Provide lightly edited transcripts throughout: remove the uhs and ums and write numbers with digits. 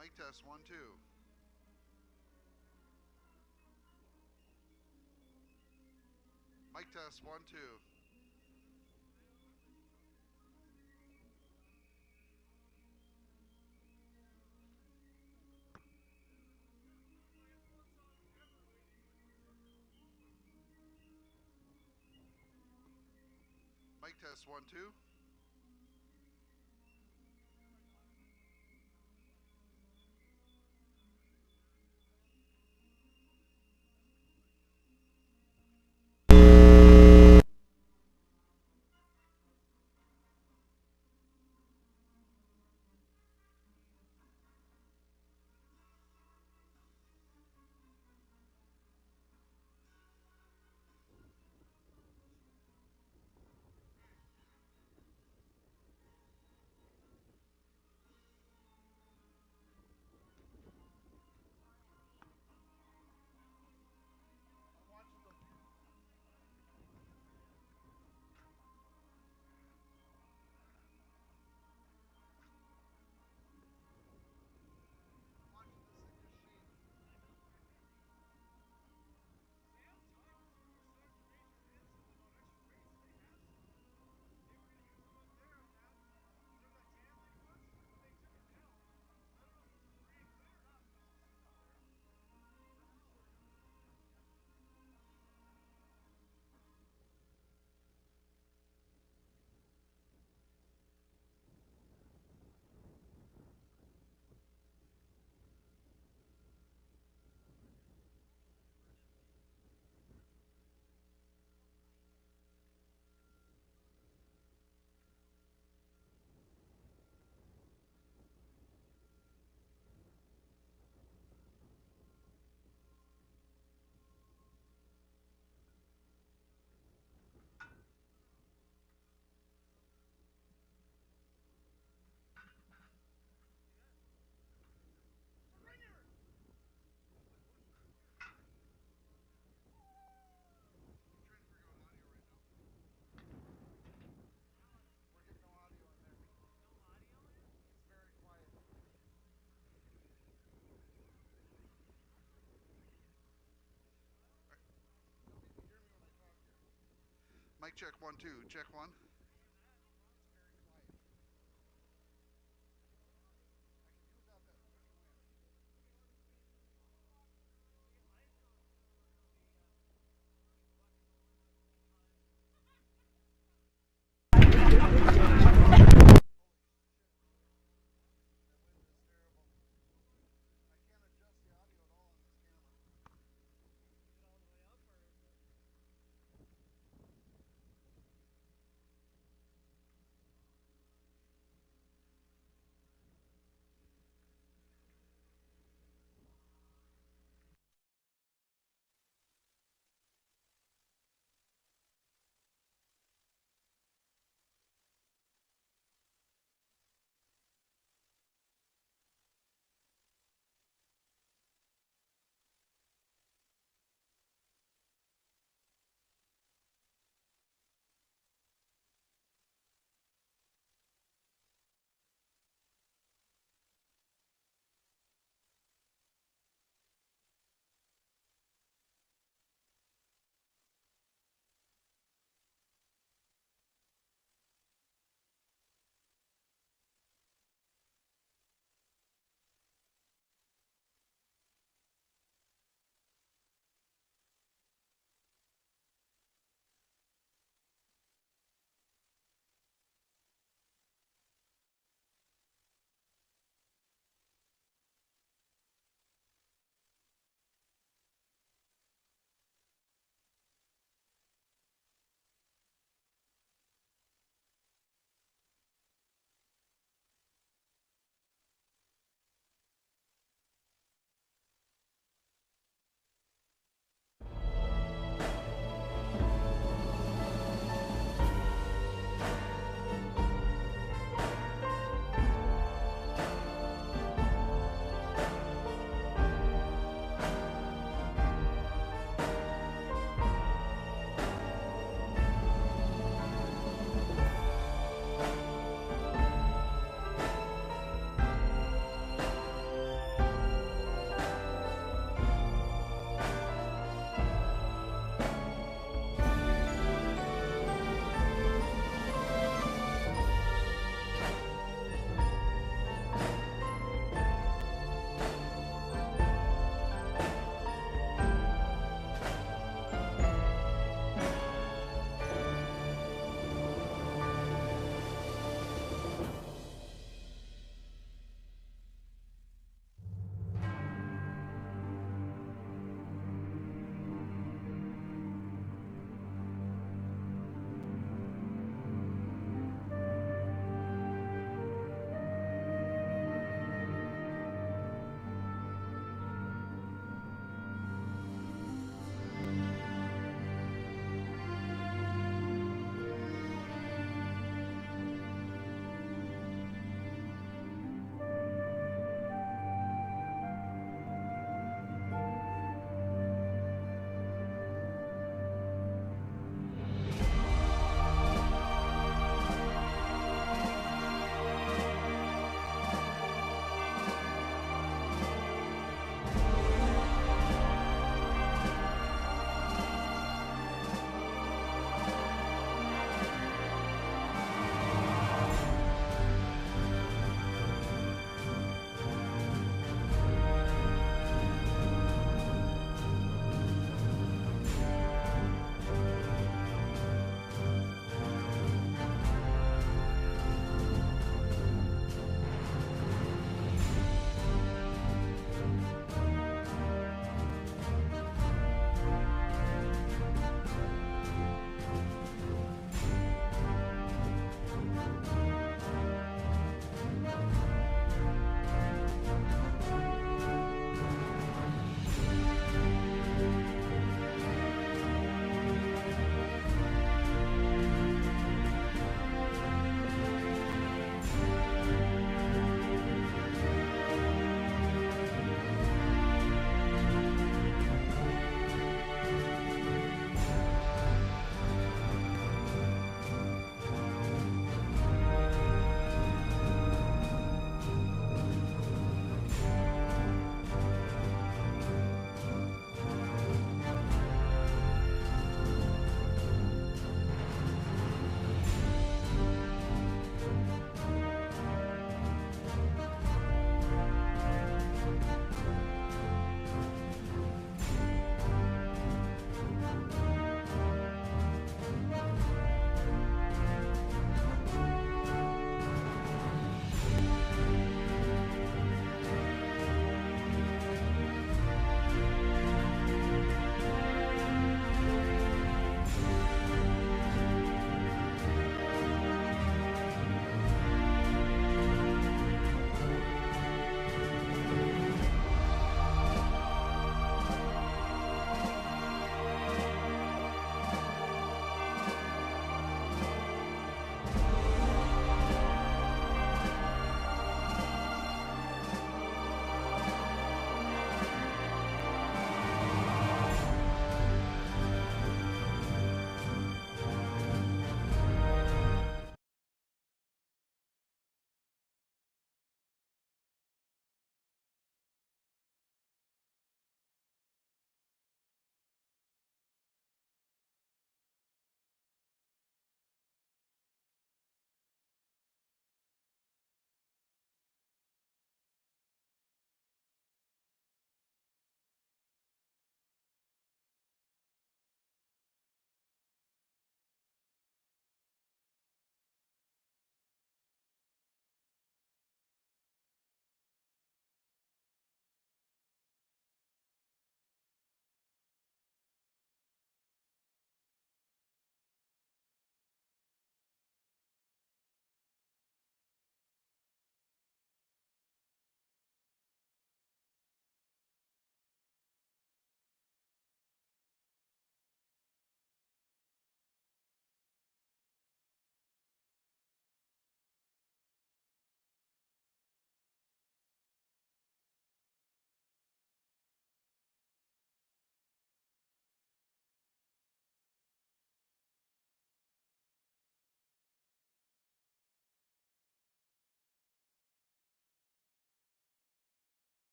Mic test 1 2. Mic test 1 2. Mic test 1 2. Mic check 1 2. Check 1.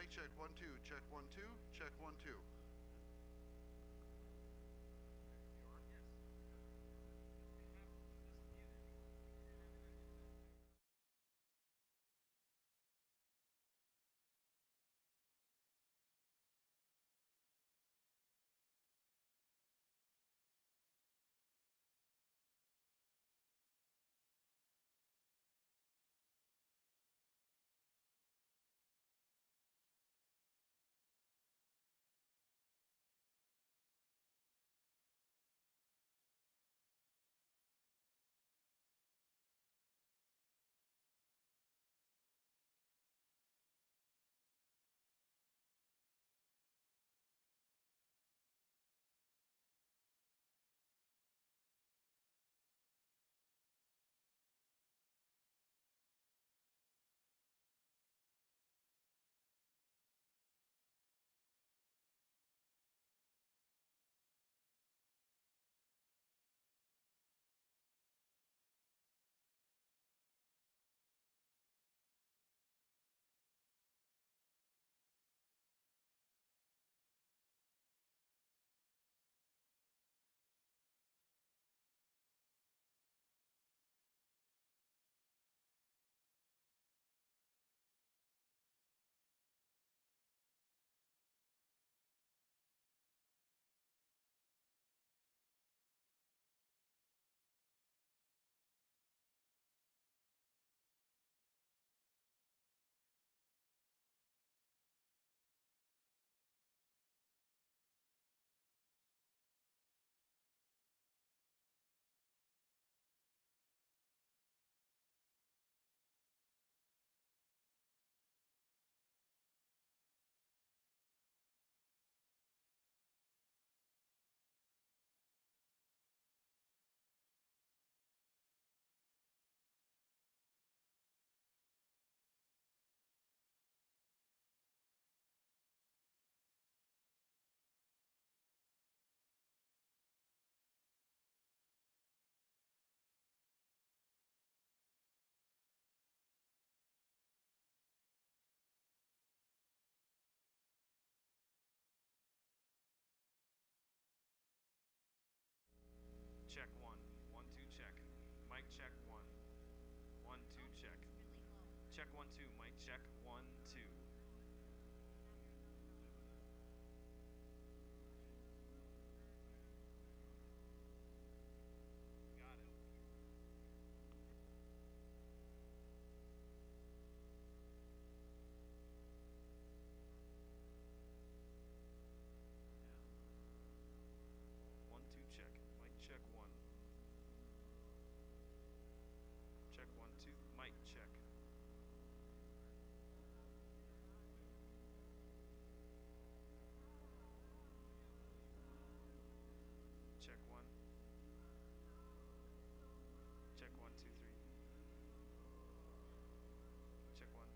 Mic check 1 2. Check 1 2. Check 1 2. Check one. 1 2 check. Mic check 1. 1 2 check. Check 1 2. Mic check 1 2. Got it. Yeah. 1 2 check. Mic check 1. Check 1 2. Mic check. Check 1. Check 1 2 3. Check 1.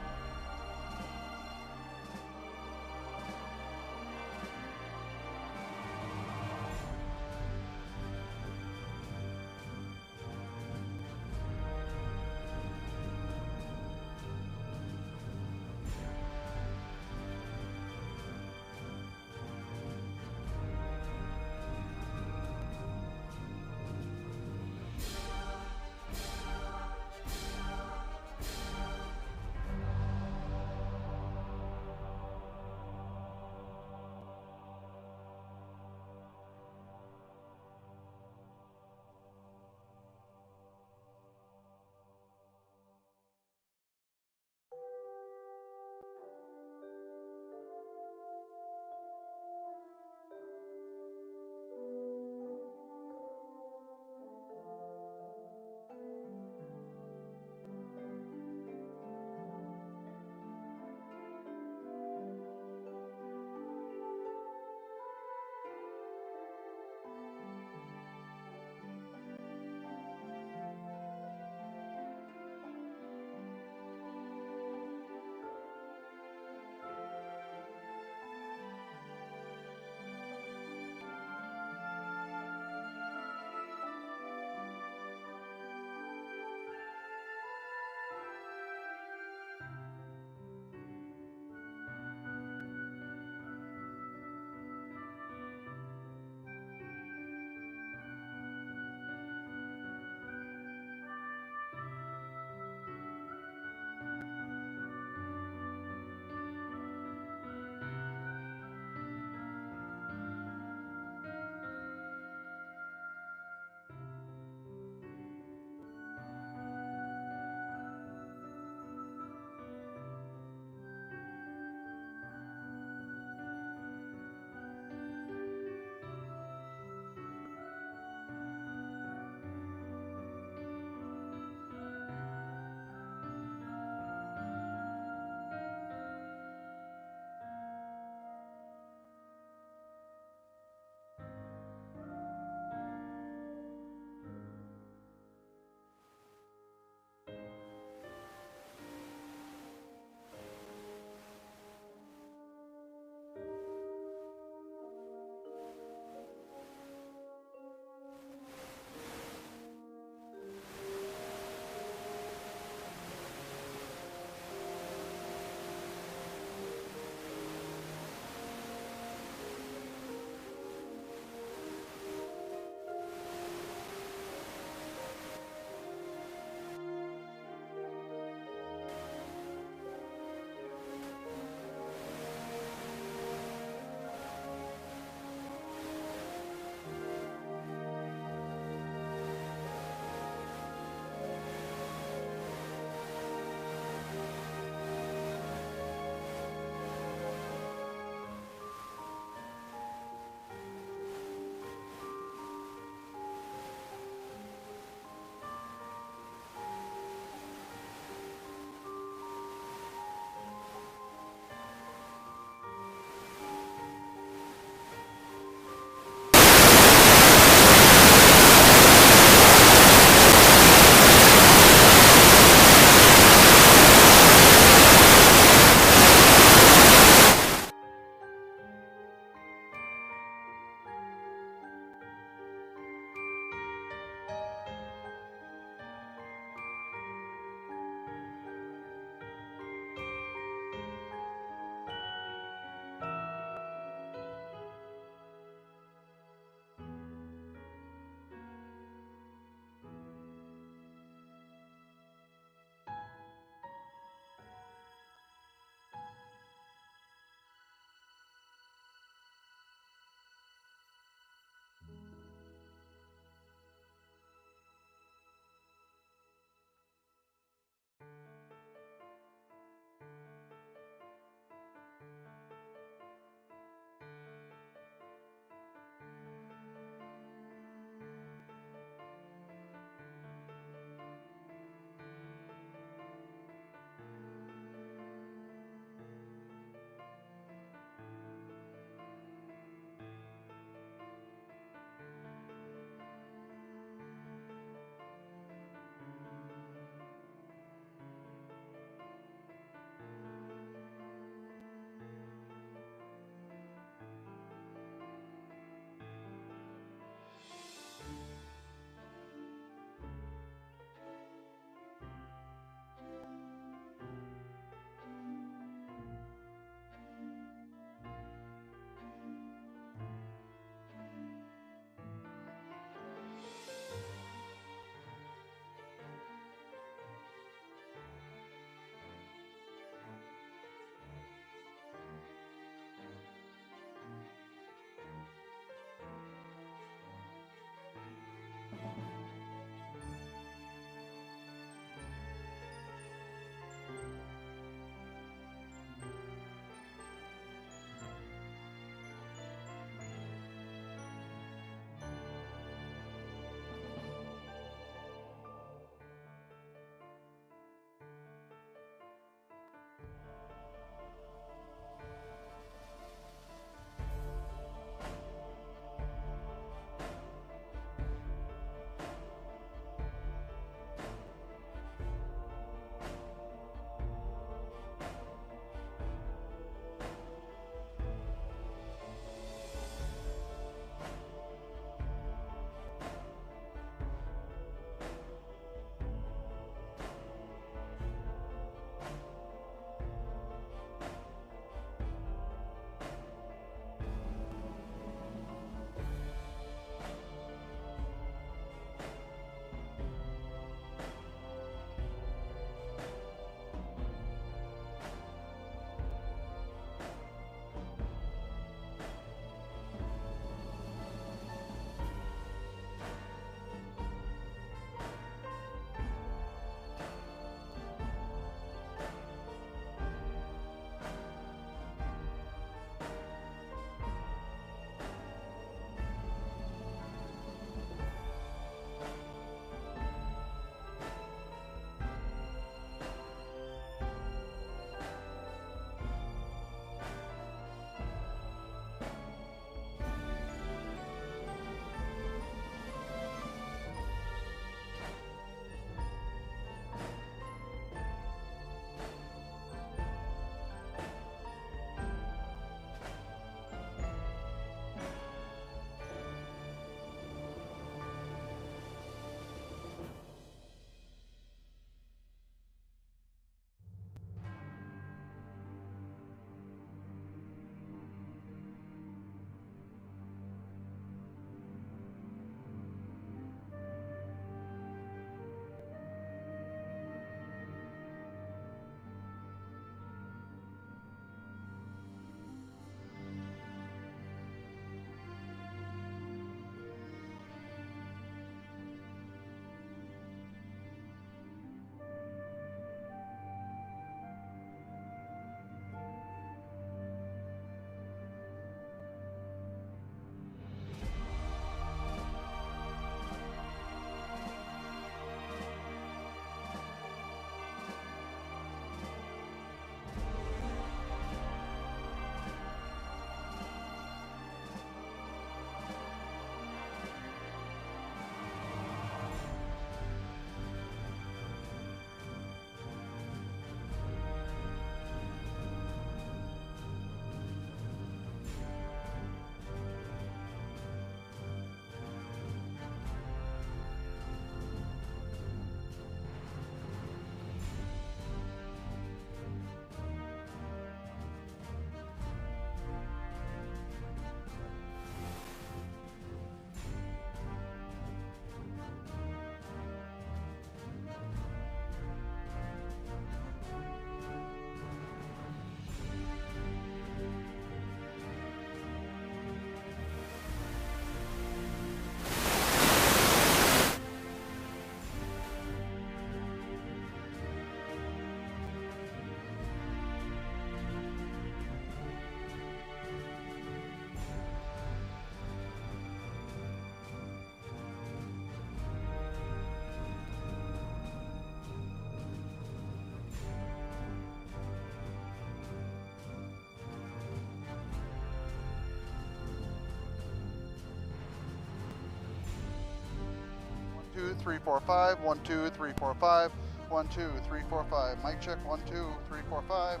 2, 3, 4, 5. 1, 2, 3, 4, 5. 1, 2, 3, 4, 5. Mic check. 1, 2, 3, 4, 5.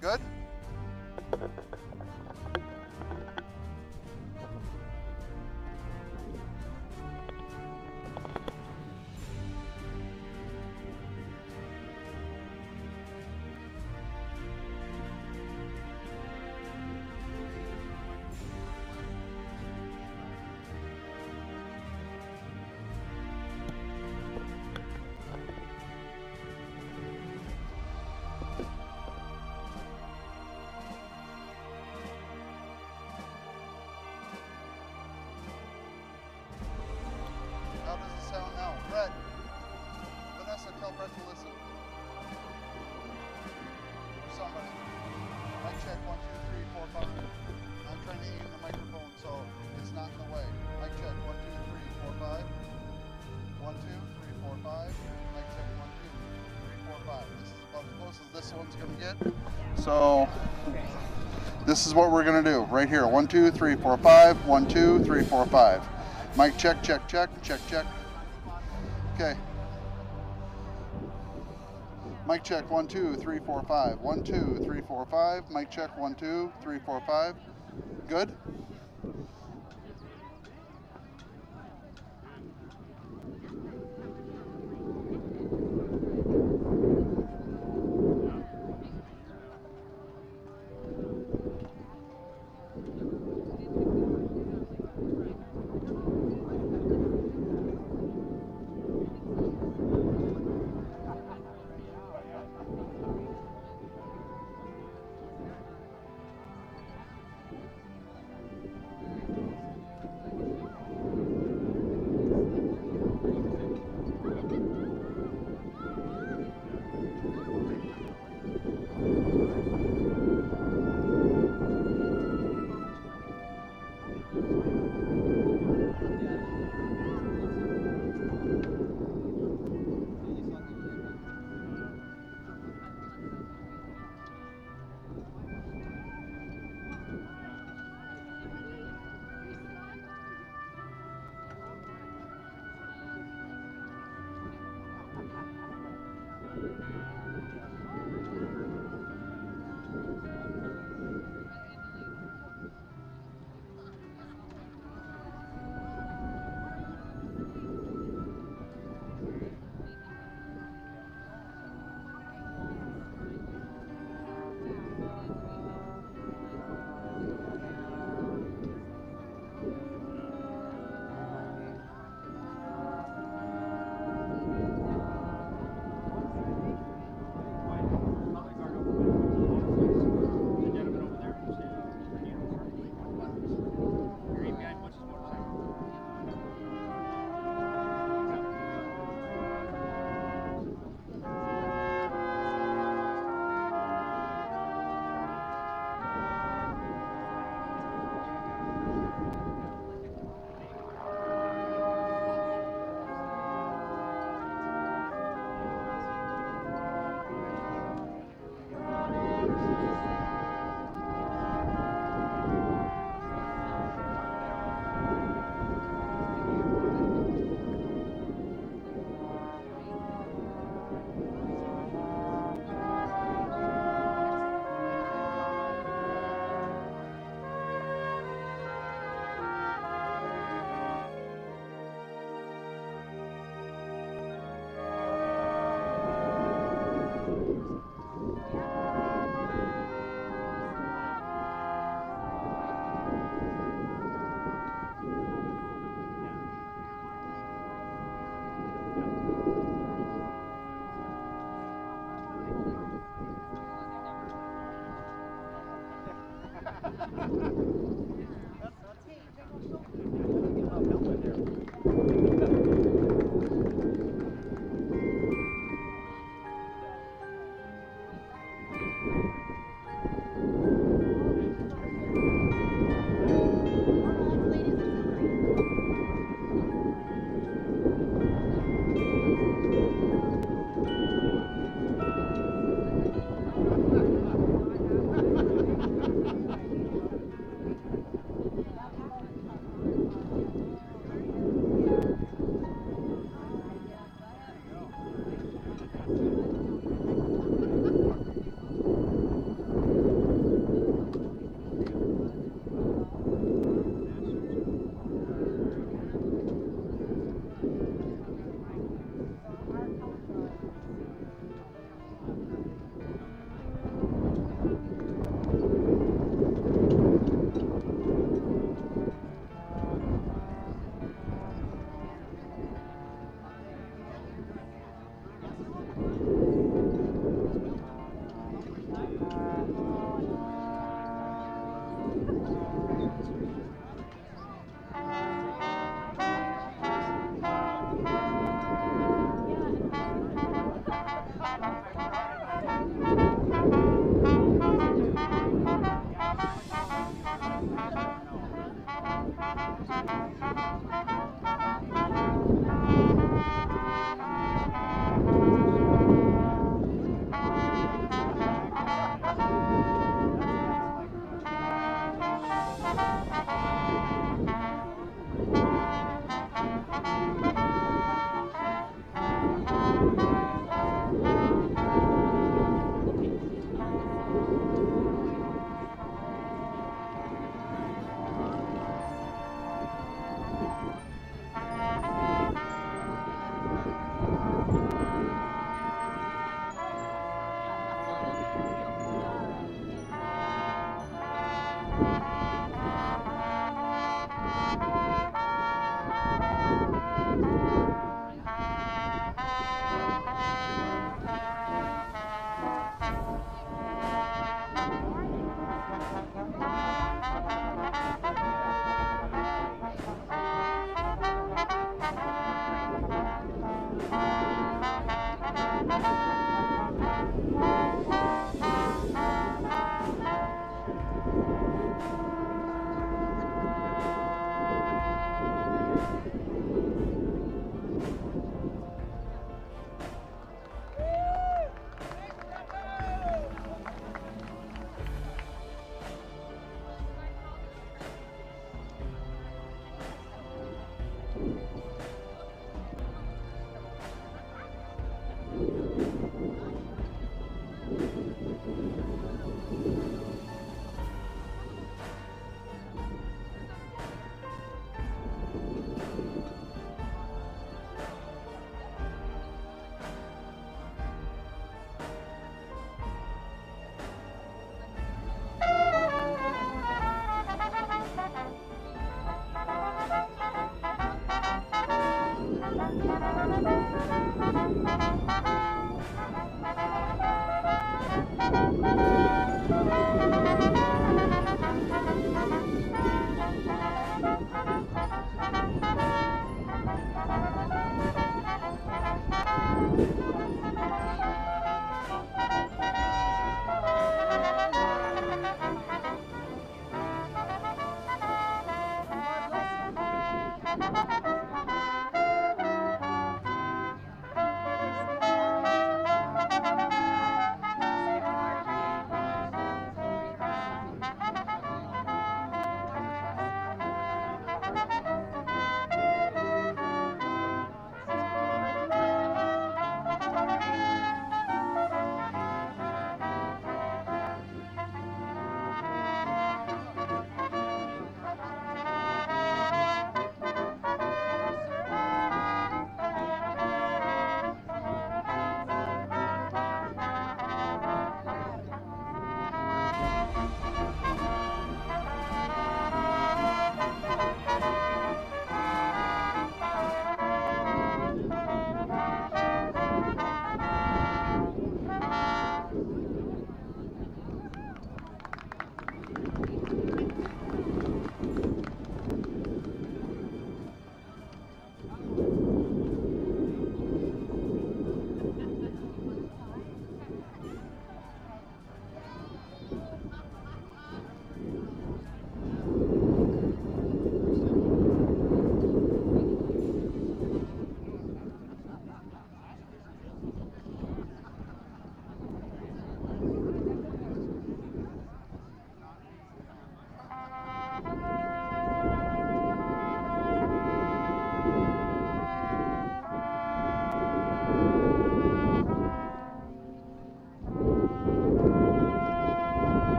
Good? How does it sound now? Brett. Vanessa, tell Brett to listen. Somebody. Mic check. 1, 2, 3, 4, 5. I'm trying to aim the microphone so it's not in the way. Mic check. 1, 2, 3, 4, 5. 1, 2, 3, 4, 5. Mic check. 1, 2, 3, 4, 5. This is about as close as this one's gonna get. So this is what we're gonna do right here. 1, 2, 3, 4, 5. 1, 2, 3, 4, 5. Mic check, check, check, check, check. Okay. Mic check. 1, 2, 3, 4, 5. 1, 2, 3, 4, 5. Mic check. 1, 2, 3, 4, 5. Good.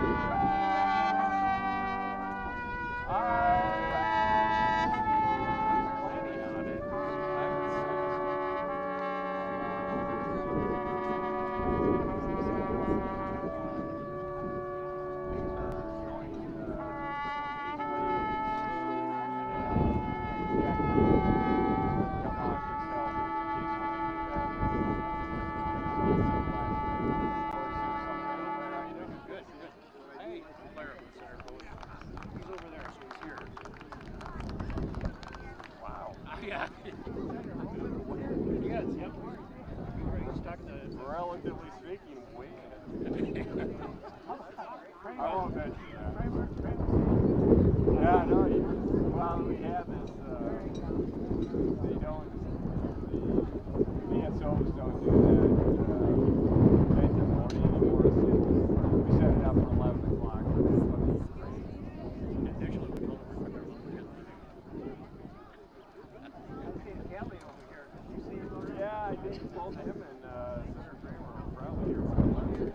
Planning on it. Yeah. Yes, yep. Relatively speaking, way ahead. I won't mention that. Yeah, no, well, we have this, they don't, the VSOs don't do that late in the morning anymore. We set it up for 11 o'clock. Actually, we told them we're going to yeah, I think both him and Senator Kramer are probably here by 11.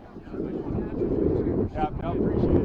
Yeah, no, appreciate it.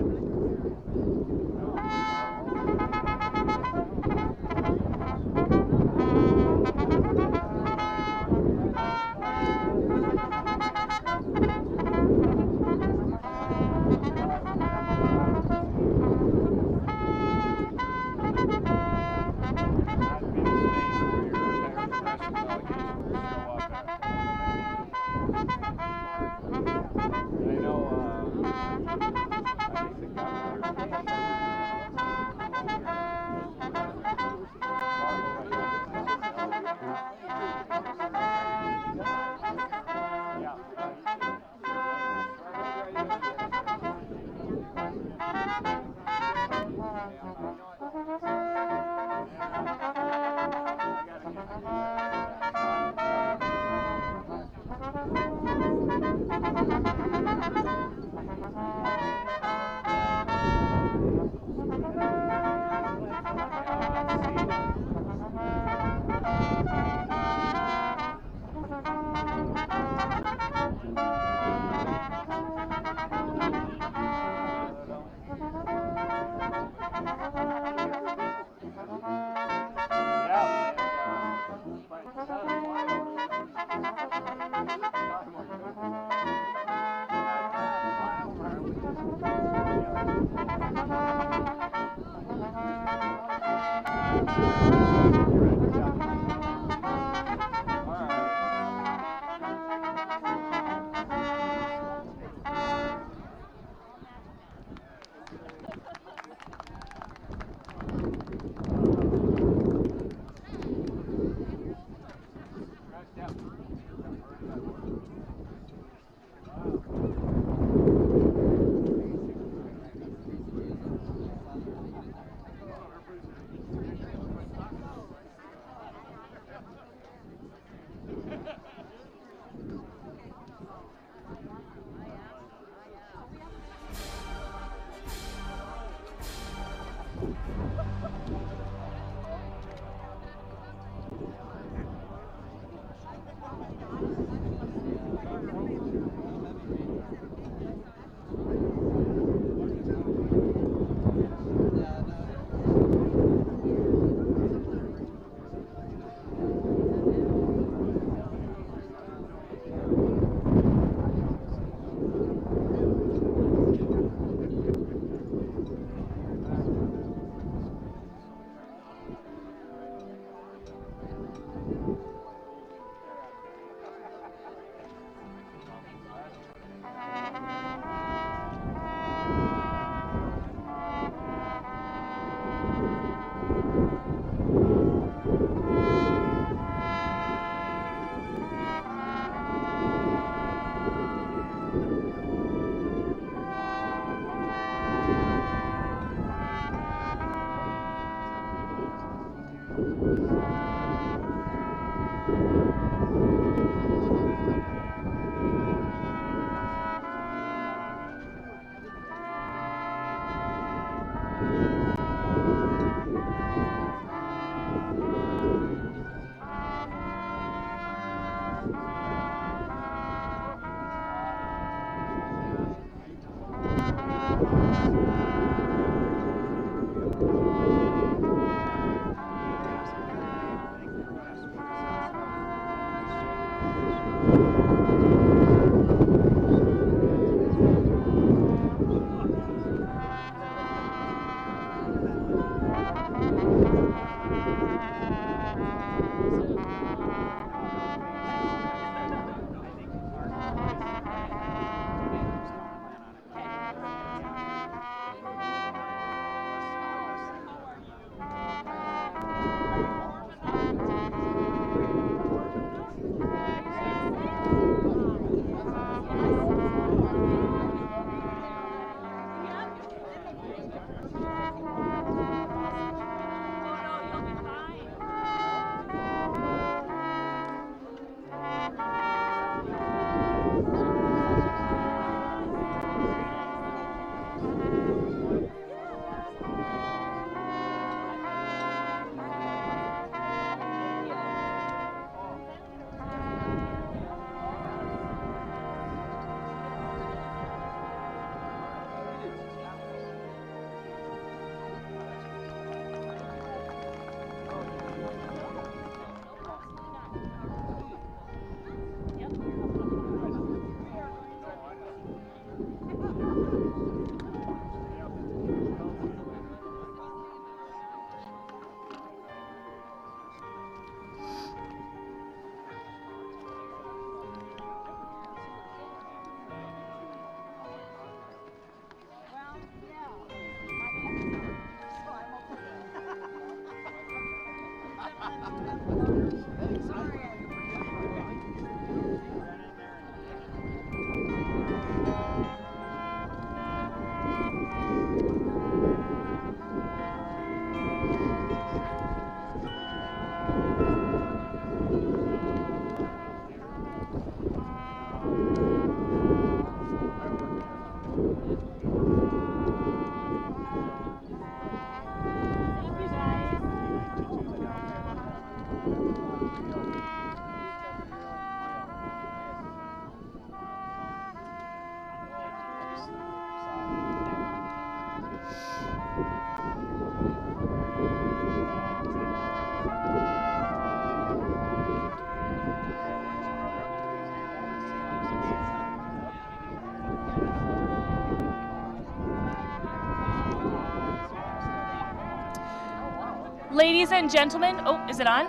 Ladies and gentlemen, oh, is it on?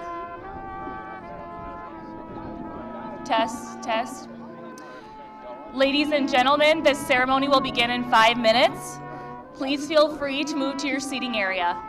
Test, test. Ladies and gentlemen, this ceremony will begin in 5 minutes. Please feel free to move to your seating area.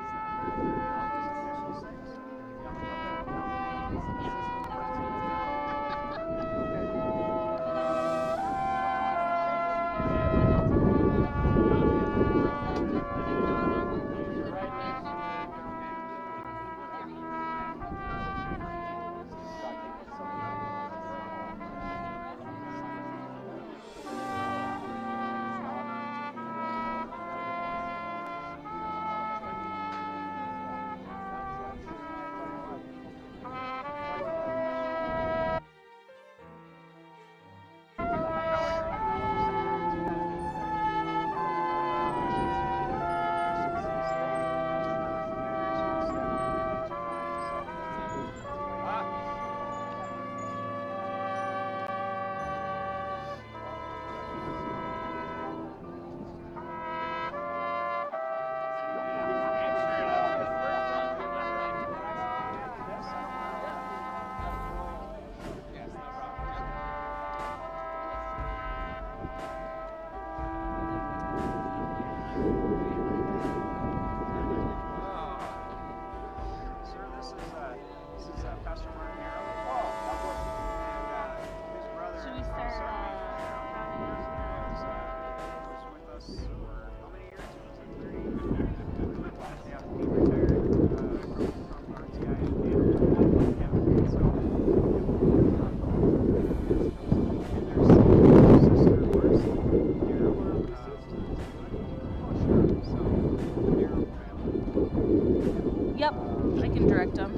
Yep, I can direct them.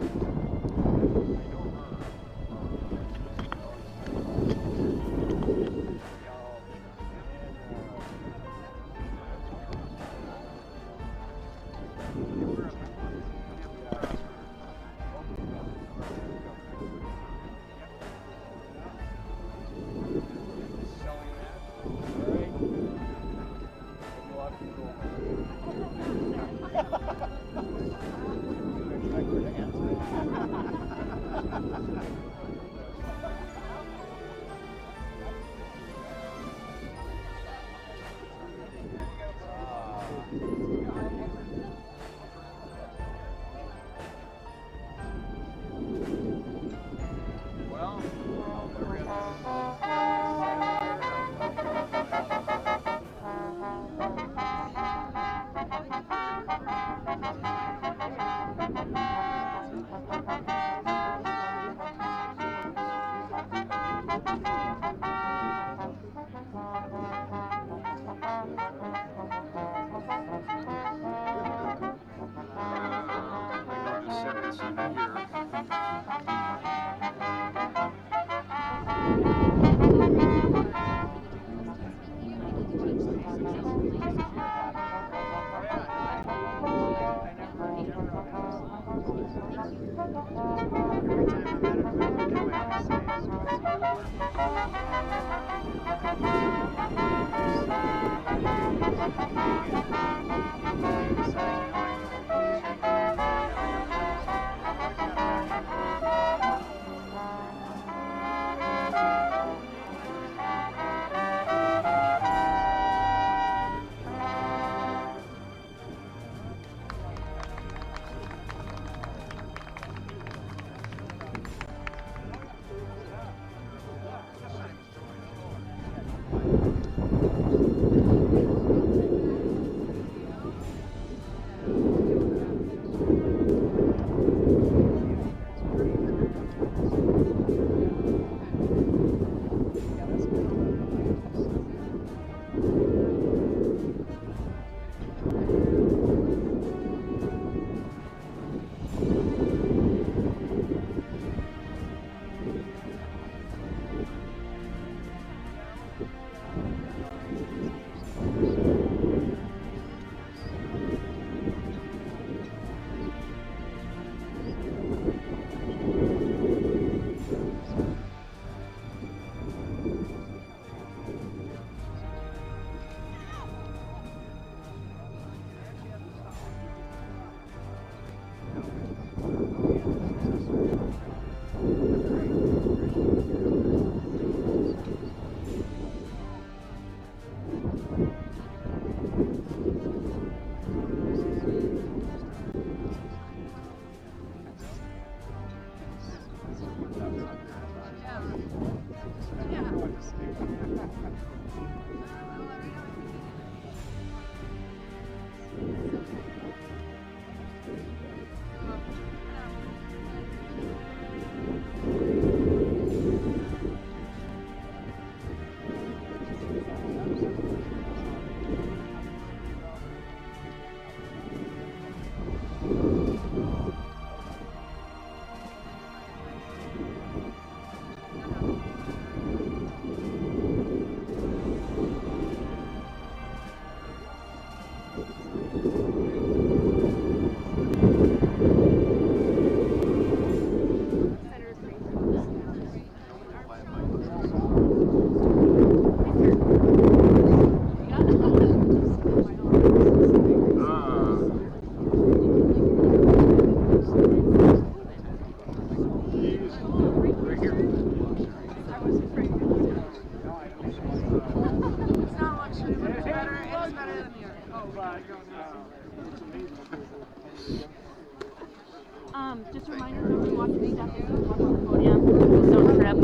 Just a reminder, when you walk the step, walk on the podium, please don't trip.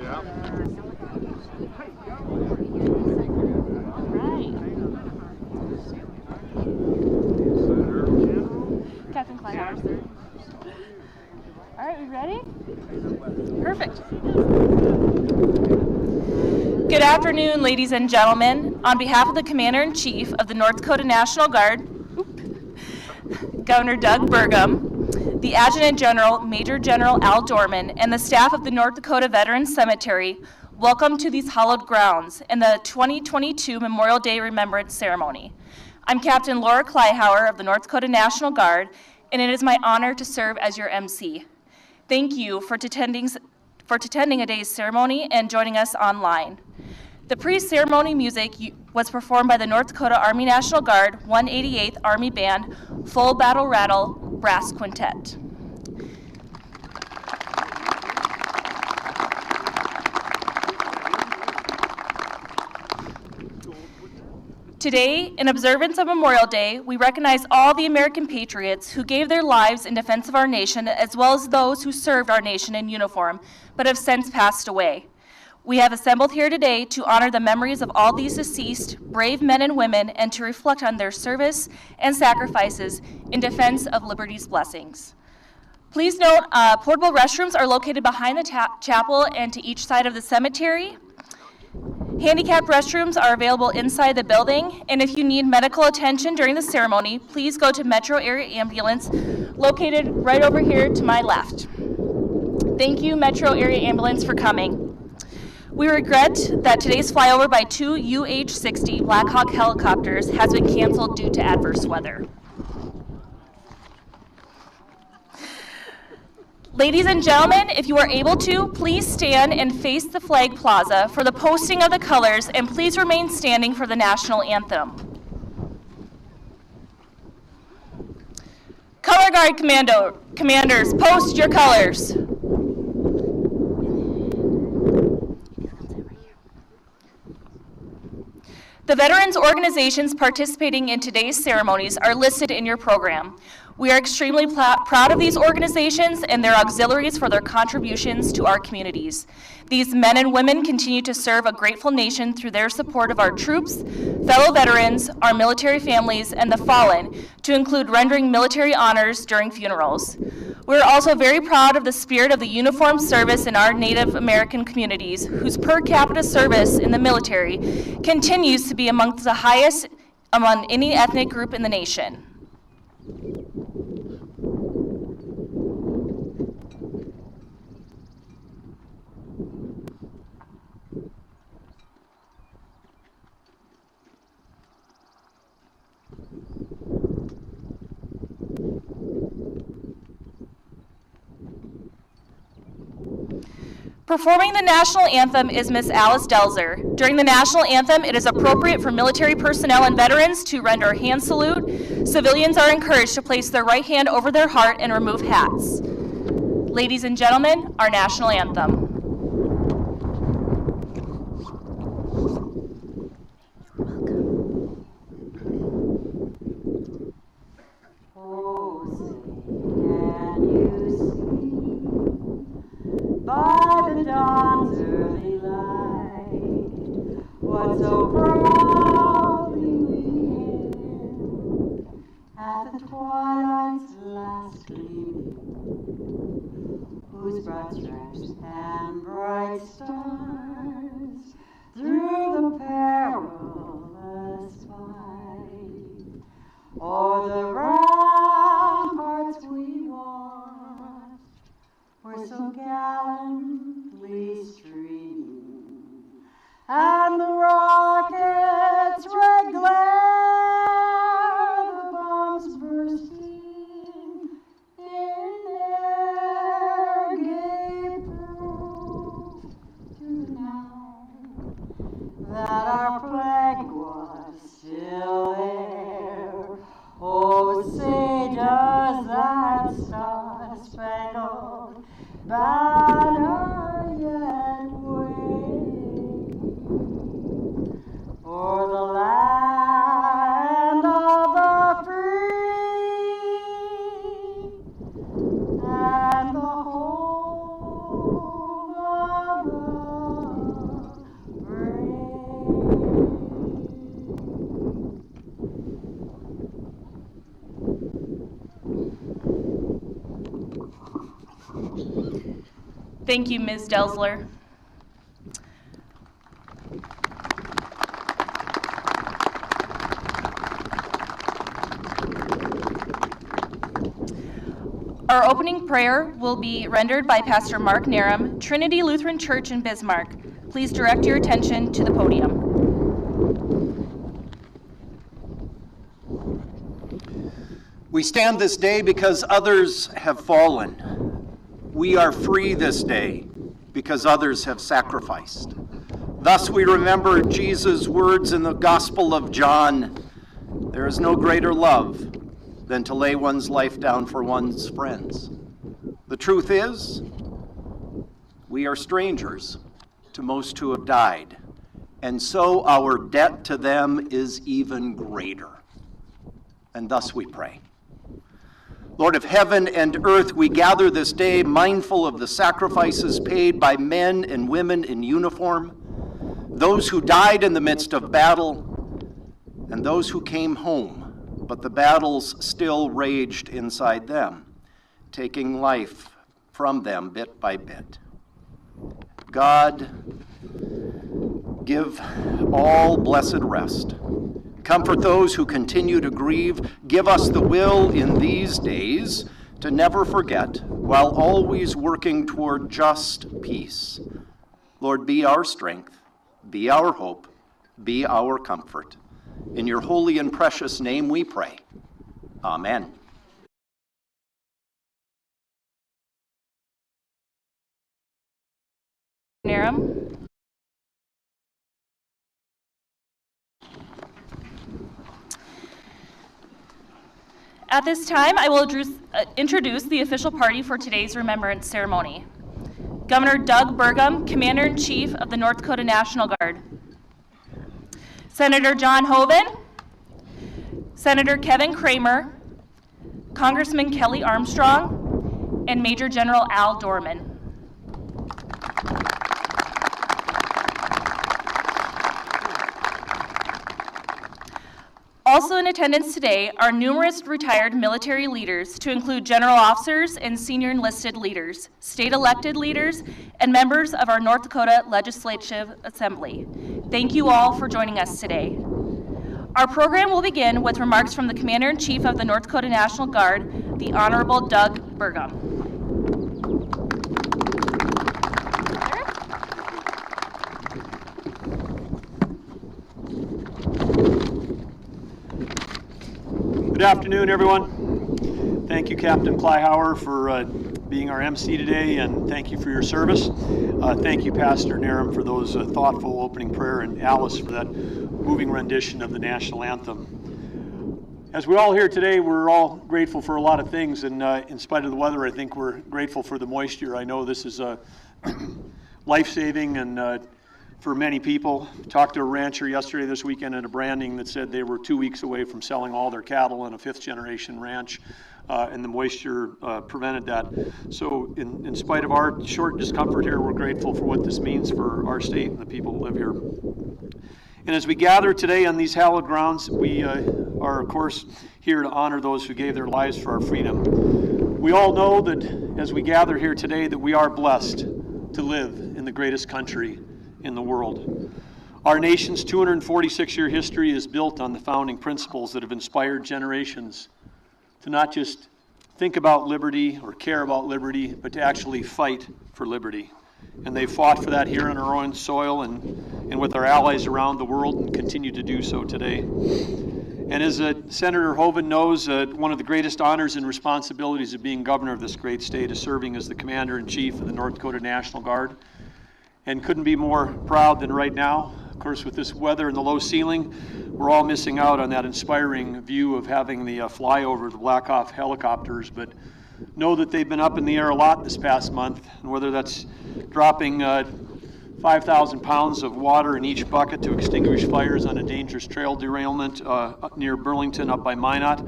Yeah. All right. Captain Klein, sir. All right, we ready? Perfect. Good afternoon, ladies and gentlemen. On behalf of the Commander-in-Chief of the North Dakota National Guard, Governor Doug Burgum, the Adjutant General, Major General Al Dorman, and the staff of the North Dakota Veterans Cemetery, welcome to these hallowed grounds in the 2022 Memorial Day Remembrance Ceremony. I'm Captain Laura Kleihauer of the North Dakota National Guard, and it is my honor to serve as your MC. Thank you for attending a day's ceremony and joining us online. The pre-ceremony music was performed by the North Dakota Army National Guard 188th Army Band Full Battle Rattle Brass Quintet. Today, in observance of Memorial Day, we recognize all the American patriots who gave their lives in defense of our nation, as well as those who served our nation in uniform, but have since passed away. We have assembled here today to honor the memories of all these deceased, brave men and women, and to reflect on their service and sacrifices in defense of liberty's blessings. Please note, portable restrooms are located behind the chapel and to each side of the cemetery. Handicapped restrooms are available inside the building, and if you need medical attention during the ceremony, please go to Metro Area Ambulance, located right over here to my left. Thank you, Metro Area Ambulance, for coming. We regret that today's flyover by two UH-60 Black Hawk helicopters has been canceled due to adverse weather. Ladies and gentlemen, if you are able to, please stand and face the flag plaza for the posting of the colors, and please remain standing for the national anthem. Color Guard commanders, post your colors. The veterans organizations participating in today's ceremonies are listed in your program. We are extremely proud of these organizations and their auxiliaries for their contributions to our communities. These men and women continue to serve a grateful nation through their support of our troops, fellow veterans, our military families, and the fallen, to include rendering military honors during funerals. We're also very proud of the spirit of the uniformed service in our Native American communities, whose per capita service in the military continues to be amongst the highest among any ethnic group in the nation. Performing the national anthem is Miss Alice Delzer. During the national anthem, it is appropriate for military personnel and veterans to render a hand salute. Civilians are encouraged to place their right hand over their heart and remove hats. Ladies and gentlemen, our national anthem. By the dawn's early light, what so proudly we hailed at the twilight's last gleaming, whose broad stripes and bright stars through the perilous fight o'er the ramparts we watched were so gallantly streaming, and the rockets' red glare, the bombs bursting in air, gave proof to the night that our flag was still there. Oh, say does that star-spangled banner yet wave o'er the land of the free and the home of the brave? Thank you, Ms. Delzer. Our opening prayer will be rendered by Pastor Mark Narum, Trinity Lutheran Church in Bismarck. Please direct your attention to the podium. We stand this day because others have fallen. We are free this day because others have sacrificed. Thus we remember Jesus' words in the Gospel of John, "There is no greater love than to lay one's life down for one's friends." The truth is, we are strangers to most who have died, and so our debt to them is even greater. And thus we pray. Lord of heaven and earth, we gather this day mindful of the sacrifices paid by men and women in uniform, those who died in the midst of battle, and those who came home, but the battles still raged inside them, taking life from them bit by bit. God, give all blessed rest. Comfort those who continue to grieve. Give us the will in these days to never forget, while always working toward just peace. Lord, be our strength, be our hope, be our comfort. In your holy and precious name we pray. Amen. Nerum. At this time, I will introduce the official party for today's remembrance ceremony. Governor Doug Burgum, Commander-in-Chief of the North Dakota National Guard. Senator John Hoeven, Senator Kevin Kramer, Congressman Kelly Armstrong, and Major General Al Dorman. Also in attendance today are numerous retired military leaders, to include general officers and senior enlisted leaders, state elected leaders, and members of our North Dakota Legislative Assembly. Thank you all for joining us today. Our program will begin with remarks from the Commander-in-Chief of the North Dakota National Guard, the Honorable Doug Burgum. Good afternoon, everyone. Thank you, Captain Plihauer, for being our MC today, and thank you for your service. Thank you, Pastor Nerum, for those thoughtful opening prayer, and Alice for that moving rendition of the national anthem. As we all here today, we're all grateful for a lot of things, and in spite of the weather, I think we're grateful for the moisture. I know this is life-saving and for many people. Talked to a rancher yesterday, this weekend, at a branding that said they were 2 weeks away from selling all their cattle in a fifth-generation ranch, and the moisture prevented that. So in spite of our short discomfort here, we're grateful for what this means for our state and the people who live here. And as we gather today on these hallowed grounds, we are, of course, here to honor those who gave their lives for our freedom. We all know that as we gather here today that we are blessed to live in the greatest country in the world. Our nation's 246-year history is built on the founding principles that have inspired generations to not just think about liberty or care about liberty, but to actually fight for liberty. And they fought for that here on our own soil and with our allies around the world, and continue to do so today. And as Senator Hoeven knows, one of the greatest honors and responsibilities of being governor of this great state is serving as the Commander-in-Chief of the North Dakota National Guard. And couldn't be more proud than right now. Of course, with this weather and the low ceiling, we're all missing out on that inspiring view of having the flyover of the Black Hawk helicopters, but know that they've been up in the air a lot this past month, and whether that's dropping 5,000 pounds of water in each bucket to extinguish fires on a dangerous trail derailment near Burlington up by Minot,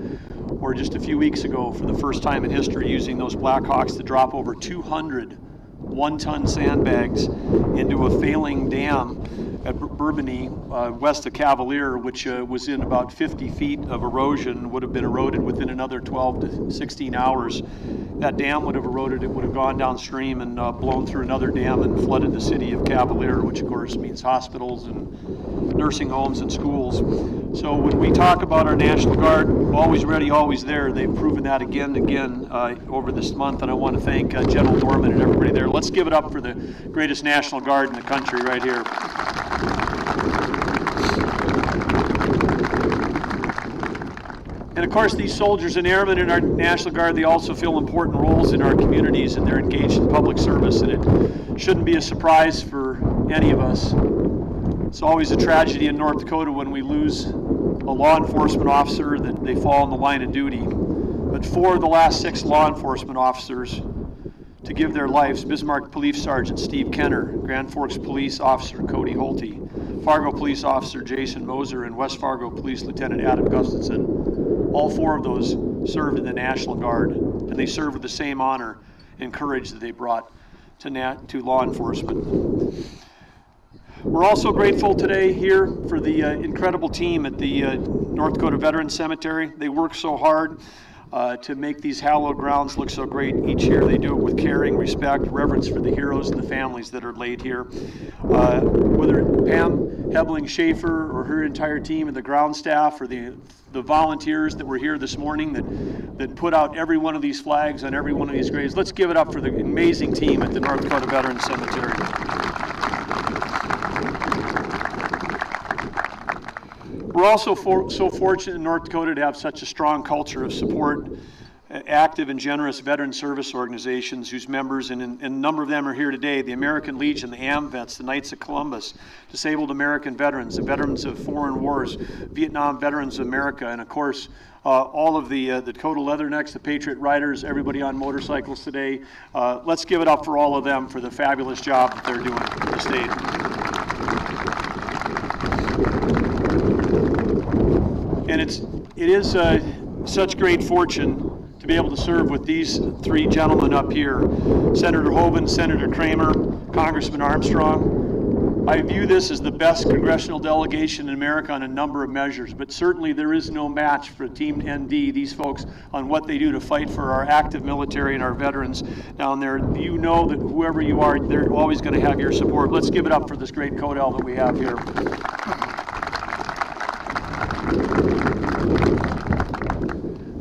or just a few weeks ago, for the first time in history, using those Black Hawks to drop over 200 one-ton sandbags into a failing dam at Bourbonnais, west of Cavalier, which was in about 50 feet of erosion, would have been eroded within another 12 to 16 hours. That dam would have eroded, it would have gone downstream and blown through another dam and flooded the city of Cavalier, which of course means hospitals and nursing homes and schools. So when we talk about our National Guard, always ready, always there, they've proven that again and again over this month, and I want to thank General Dorman and everybody there. Let's give it up for the greatest National Guard in the country right here. And of course, these soldiers and airmen in our National Guard, they also fill important roles in our communities, and they're engaged in public service, and it shouldn't be a surprise for any of us. It's always a tragedy in North Dakota when we lose a law enforcement officer that they fall in the line of duty. But 4 of the last 6 law enforcement officers to give their lives: Bismarck Police Sergeant Steve Kenner, Grand Forks Police Officer Cody Holte, Fargo Police Officer Jason Moser, and West Fargo Police Lieutenant Adam Gustafson. All 4 of those served in the National Guard, and they served with the same honor and courage that they brought to law enforcement. We're also grateful today here for the incredible team at the North Dakota Veterans Cemetery. They work so hard to make these hallowed grounds look so great each year. They do it with caring, respect, reverence for the heroes and the families that are laid here. Whether Pam Hebling Schaefer or her entire team and the ground staff, or the volunteers that were here this morning that put out every one of these flags on every one of these graves. Let's give it up for the amazing team at the North Dakota Veterans Cemetery. We're also so fortunate in North Dakota to have such a strong culture of support active and generous veteran service organizations whose members, and a number of them are here today, the American Legion, the AMVETS, the Knights of Columbus, Disabled American Veterans, the Veterans of Foreign Wars, Vietnam Veterans of America, and of course, all of the Dakota Leathernecks, the Patriot Riders, everybody on motorcycles today. Let's give it up for all of them for the fabulous job that they're doing for the state. And it is such great fortune to be able to serve with these three gentlemen up here, Senator Hoeven, Senator Kramer, Congressman Armstrong. I view this as the best congressional delegation in America on a number of measures, but certainly there is no match for Team ND, these folks, on what they do to fight for our active military and our veterans down there. You know that whoever you are, they're always going to have your support. Let's give it up for this great Codel that we have here.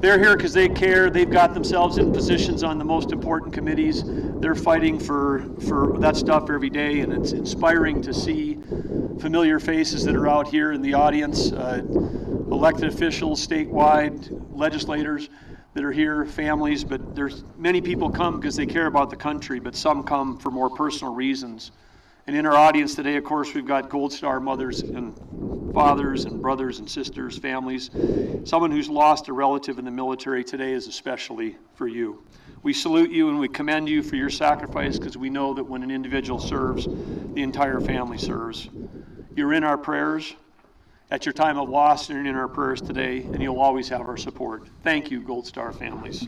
They're here because they care. They've got themselves in positions on the most important committees. They're fighting for that stuff every day, and it's inspiring to see familiar faces that are out here in the audience, elected officials statewide, legislators that are here, families, but there's many people come because they care about the country, but some come for more personal reasons. And in our audience today, of course, we've got Gold Star mothers and fathers and brothers and sisters, families. Someone who's lost a relative in the military today is especially for you. We salute you and we commend you for your sacrifice, because we know that when an individual serves, the entire family serves. You're in our prayers at your time of loss, and in our prayers today, and you'll always have our support. Thank you, Gold Star families.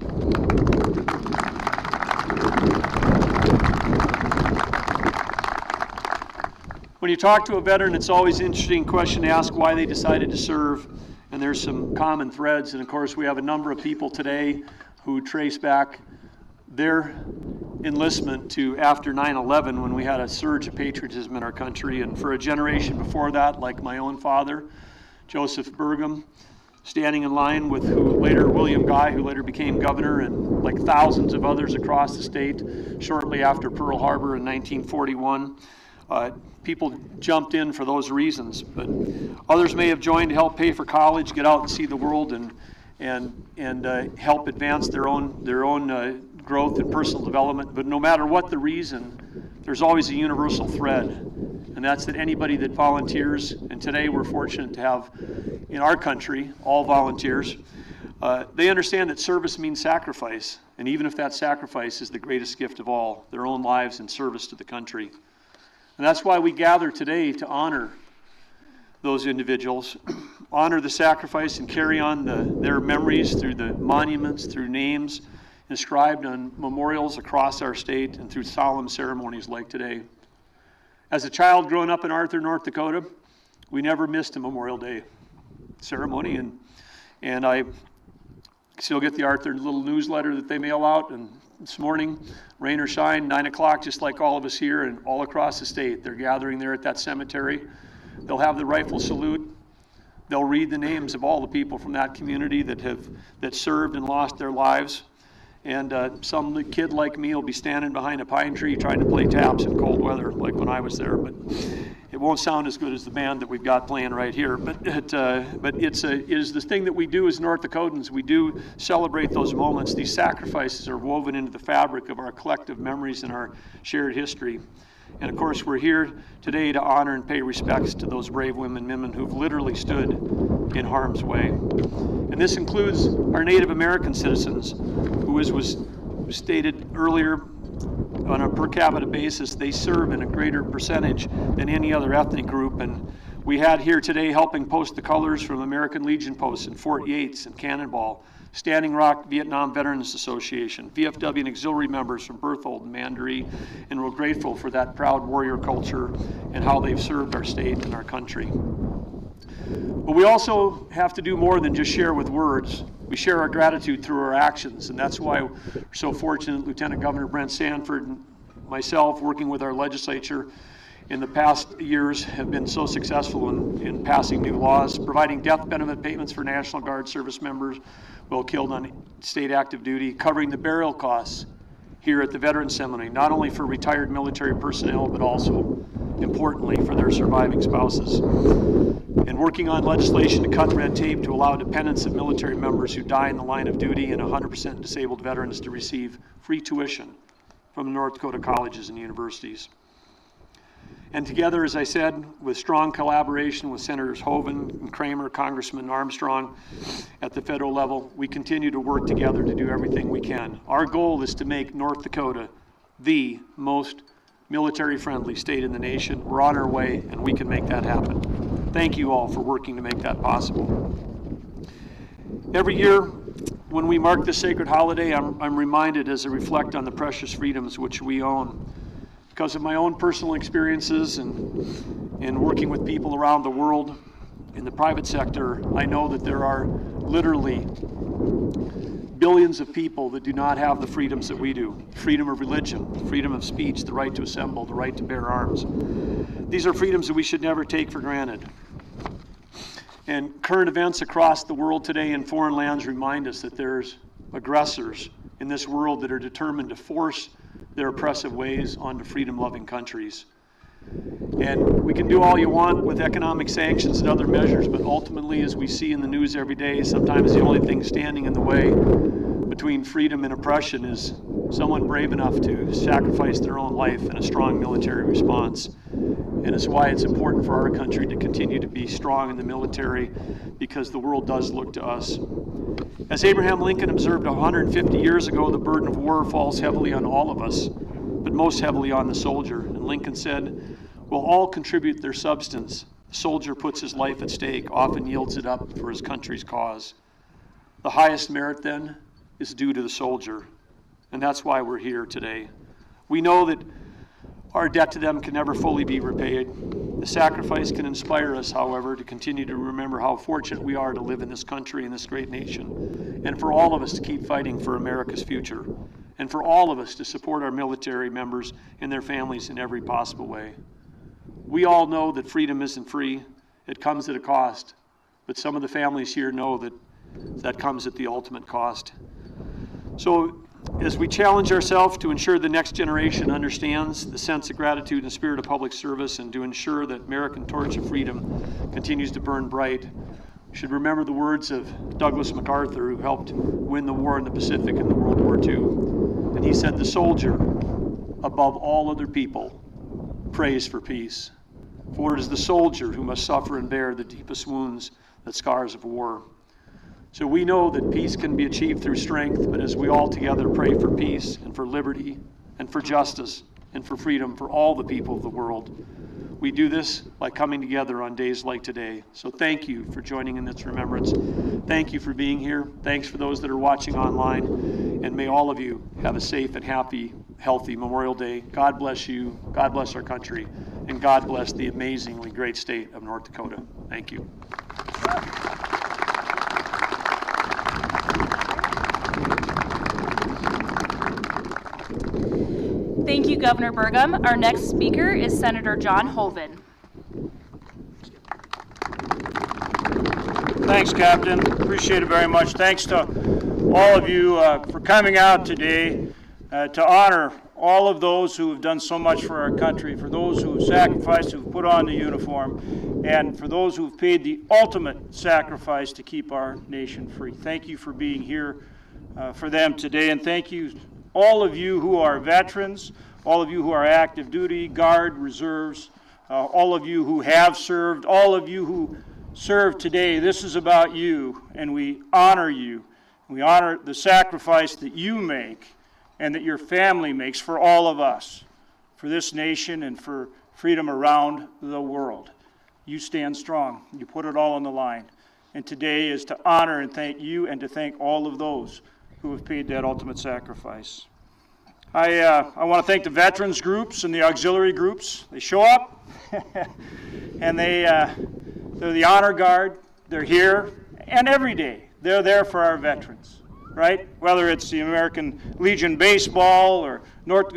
When you talk to a veteran, it's always an interesting question to ask why they decided to serve, and there's some common threads. And of course, we have a number of people today who trace back their enlistment to after 9/11, when we had a surge of patriotism in our country. And for a generation before that, like my own father, Joseph Burgum, standing in line with William Guy, who later became governor, and like thousands of others across the state shortly after Pearl Harbor in 1941. People jumped in for those reasons, but others may have joined to help pay for college, get out and see the world, and help advance their own growth and personal development. But no matter what the reason, there's always a universal thread, and that's that anybody that volunteers, and today we're fortunate to have in our country all volunteers, they understand that service means sacrifice, and even if that sacrifice is the greatest gift of all, their own lives in service to the country. And that's why we gather today, to honor those individuals, honor the sacrifice, and carry on their memories through the monuments, through names inscribed on memorials across our state, and through solemn ceremonies like today. As a child growing up in Arthur, North Dakota, we never missed a Memorial Day ceremony, and I still get the Arthur little newsletter that they mail out, and this morning, rain or shine, 9 o'clock, just like all of us here and all across the state, they're gathering there at that cemetery. They'll have the rifle salute. They'll read the names of all the people from that community that served and lost their lives. And some kid like me will be standing behind a pine tree trying to play taps in cold weather, like when I was there. But it won't sound as good as the band that we've got playing right here. But it is the thing that we do as North Dakotans. We do celebrate those moments. These sacrifices are woven into the fabric of our collective memories and our shared history. And of course, we're here today to honor and pay respects to those brave women and men who've literally stood in harm's way. And this includes our Native American citizens, who, as was stated earlier, on a per capita basis, they serve in a greater percentage than any other ethnic group. And we had here today helping post the colors from American Legion posts in Fort Yates and Cannonball, Standing Rock Vietnam Veterans Association, VFW and auxiliary members from Berthold and Mandaree, and we're grateful for that proud warrior culture and how they've served our state and our country. But we also have to do more than just share with words. We share our gratitude through our actions, and that's why we're so fortunate Lieutenant Governor Brent Sanford and myself, working with our legislature in the past years, have been so successful in passing new laws, providing death benefit payments for National Guard service members well killed on state active duty, covering the burial costs here at the Veterans Cemetery, not only for retired military personnel, but also importantly, for their surviving spouses. And working on legislation to cut red tape to allow dependents of military members who die in the line of duty and 100% disabled veterans to receive free tuition from North Dakota colleges and universities. And together, as I said, with strong collaboration with Senators Hoeven and Kramer, Congressman Armstrong at the federal level, we continue to work together to do everything we can. Our goal is to make North Dakota the most military-friendly state in the nation. We're on our way, and we can make that happen. Thank you all for working to make that possible. Every year, when we mark this sacred holiday, I'm reminded as I reflect on the precious freedoms which we own. Because of my own personal experiences and working with people around the world in the private sector, I know that there are literally billions of people that do not have the freedoms that we do. Freedom of religion, freedom of speech, the right to assemble, the right to bear arms. These are freedoms that we should never take for granted. And current events across the world today in foreign lands remind us that there's aggressors in this world that are determined to force their oppressive ways onto freedom-loving countries. And we can do all you want with economic sanctions and other measures, but ultimately, as we see in the news every day, sometimes the only thing standing in the way between freedom and oppression is someone brave enough to sacrifice their own life in a strong military response. And it's why it's important for our country to continue to be strong in the military, because the world does look to us. As Abraham Lincoln observed 150 years ago, the burden of war falls heavily on all of us, but most heavily on the soldier. And Lincoln said, "We'll all contribute their substance. The soldier puts his life at stake, often yields it up for his country's cause." The highest merit, then, is due to the soldier, and that's why we're here today. We know that our debt to them can never fully be repaid. The sacrifice can inspire us, however, to continue to remember how fortunate we are to live in this country, in this great nation, and for all of us to keep fighting for America's future, and for all of us to support our military members and their families in every possible way. We all know that freedom isn't free. It comes at a cost, but some of the families here know that that comes at the ultimate cost. So, as we challenge ourselves to ensure the next generation understands the sense of gratitude and spirit of public service, and to ensure that American torch of freedom continues to burn bright, we should remember the words of Douglas MacArthur, who helped win the war in the Pacific in the World War II. And he said, "The soldier, above all other people, prays for peace. For it is the soldier who must suffer and bear the deepest wounds, the scars of war." So we know that peace can be achieved through strength, but as we all together pray for peace and for liberty and for justice and for freedom for all the people of the world, we do this by coming together on days like today. So thank you for joining in this remembrance. Thank you for being here. Thanks for those that are watching online. And may all of you have a safe and happy, healthy Memorial Day. God bless you. God bless our country. And God bless the amazingly great state of North Dakota. Thank you. Thank you, Governor Burgum. Our next speaker is Senator John Hoeven. Thanks, Captain. Appreciate it very much. Thanks to all of you for coming out today to honor all of those who have done so much for our country, for those who have sacrificed, who have put on the uniform, and for those who have paid the ultimate sacrifice to keep our nation free. Thank you for being here for them today, and thank you all of you who are veterans, all of you who are active duty, Guard, Reserves, all of you who have served, all of you who serve today. This is about you, and we honor you. We honor the sacrifice that you make and that your family makes for all of us, for this nation and for freedom around the world. You stand strong. You put it all on the line. And today is to honor and thank you and to thank all of those who have paid that ultimate sacrifice. I want to thank the veterans groups and the auxiliary groups. They show up, and they're the honor guard. They're here, and every day they're there for our veterans, right? Whether it's the American Legion baseball or North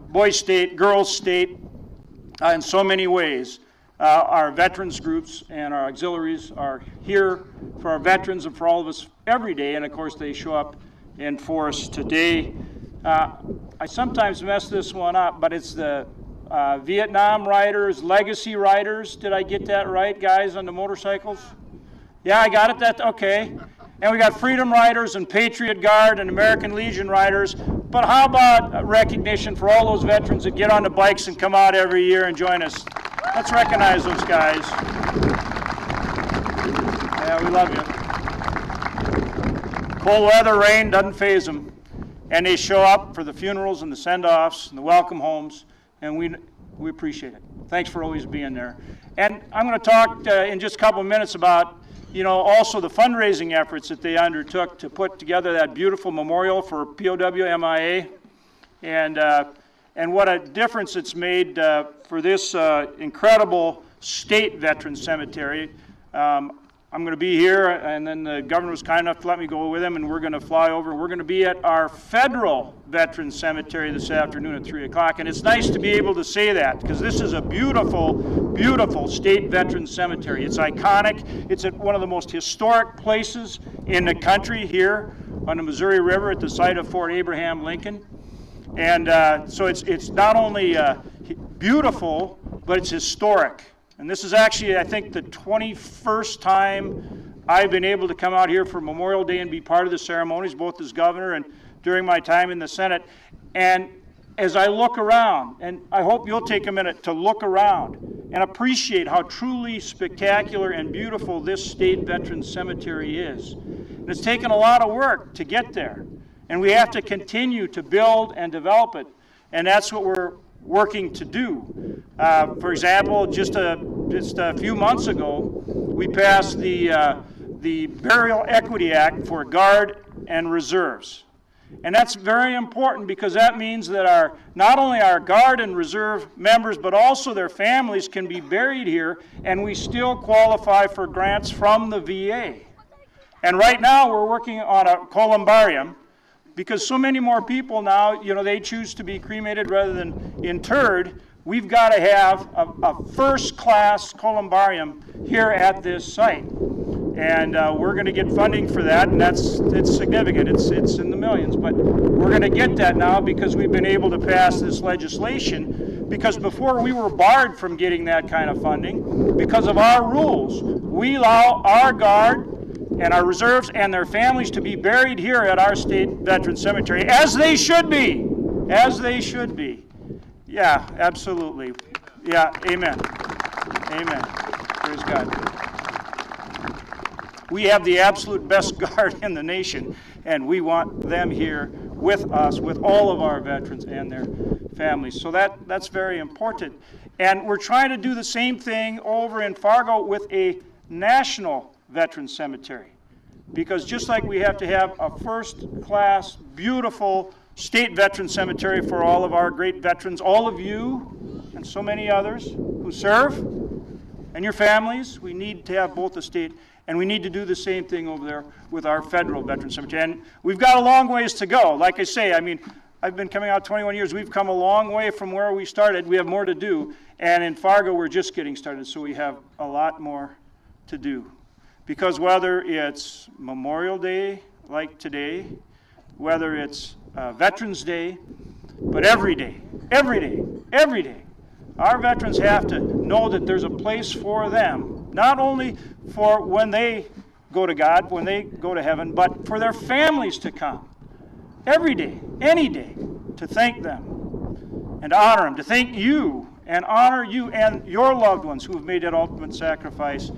Boys State, Girls State, in so many ways, our veterans groups and our auxiliaries are here for our veterans and for all of us every day, and of course they show up in force today. I sometimes mess this one up, but it's the Vietnam riders, legacy riders. Did I get that right, guys, on the motorcycles? Yeah, I got it. Okay. And we got Freedom Riders and Patriot Guard and American Legion Riders. But how about recognition for all those veterans that get on the bikes and come out every year and join us? Let's recognize those guys. Yeah, we love you. Cold weather, rain, doesn't faze them. And they show up for the funerals and the send-offs and the welcome homes, and we appreciate it. Thanks for always being there. And I'm going to talk in just a couple of minutes about, you know, also the fundraising efforts that they undertook to put together that beautiful memorial for POW MIA, and what a difference it's made for this incredible state veteran cemetery. I'm going to be here, and then the governor was kind enough to let me go with him, and we're going to fly over. We're going to be at our federal veterans cemetery this afternoon at 3 o'clock, and it's nice to be able to say that, because this is a beautiful, beautiful state veterans cemetery. It's iconic. It's at one of the most historic places in the country here on the Missouri River at the site of Fort Abraham Lincoln. And so it's not only beautiful, but it's historic. And this is actually, I think, the 21st time I've been able to come out here for Memorial Day and be part of the ceremonies, both as governor and during my time in the Senate. And as I look around, and I hope you'll take a minute to look around and appreciate how truly spectacular and beautiful this state veterans cemetery is. And it's taken a lot of work to get there. And we have to continue to build and develop it. And that's what we're working to do. For example, just a few months ago, we passed the Burial Equity Act for Guard and Reserves. And that's very important, because that means that not only our Guard and Reserve members, but also their families can be buried here, and we still qualify for grants from the VA. And right now we're working on a columbarium, because so many more people now, you know, they choose to be cremated rather than interred. We've got to have a first-class columbarium here at this site. And we're going to get funding for that, and it's significant. It's in the millions, but we're going to get that now because we've been able to pass this legislation, because before we were barred from getting that kind of funding because of our rules. We allow our Guard and our reserves and their families to be buried here at our state veteran cemetery, as they should be, as they should be. Yeah, absolutely. Yeah, amen. Amen. Praise God. We have the absolute best Guard in the nation, and we want them here with us, with all of our veterans and their families. So that's very important. And we're trying to do the same thing over in Fargo with a national veteran cemetery. Because just like we have to have a first-class, beautiful state veteran cemetery for all of our great veterans, all of you and so many others who serve, and your families, we need to have both the state, and we need to do the same thing over there with our federal veteran cemetery. And we've got a long ways to go. Like I say, I mean, I've been coming out 21 years. We've come a long way from where we started. We have more to do. And in Fargo, we're just getting started, so we have a lot more to do. Because whether it's Memorial Day like today, whether it's Veterans Day, but every day, our veterans have to know that there's a place for them, not only for when they go to God, when they go to heaven, but for their families to come every day, any day, to thank them and honor them, to thank you and honor you and your loved ones who have made that ultimate sacrifice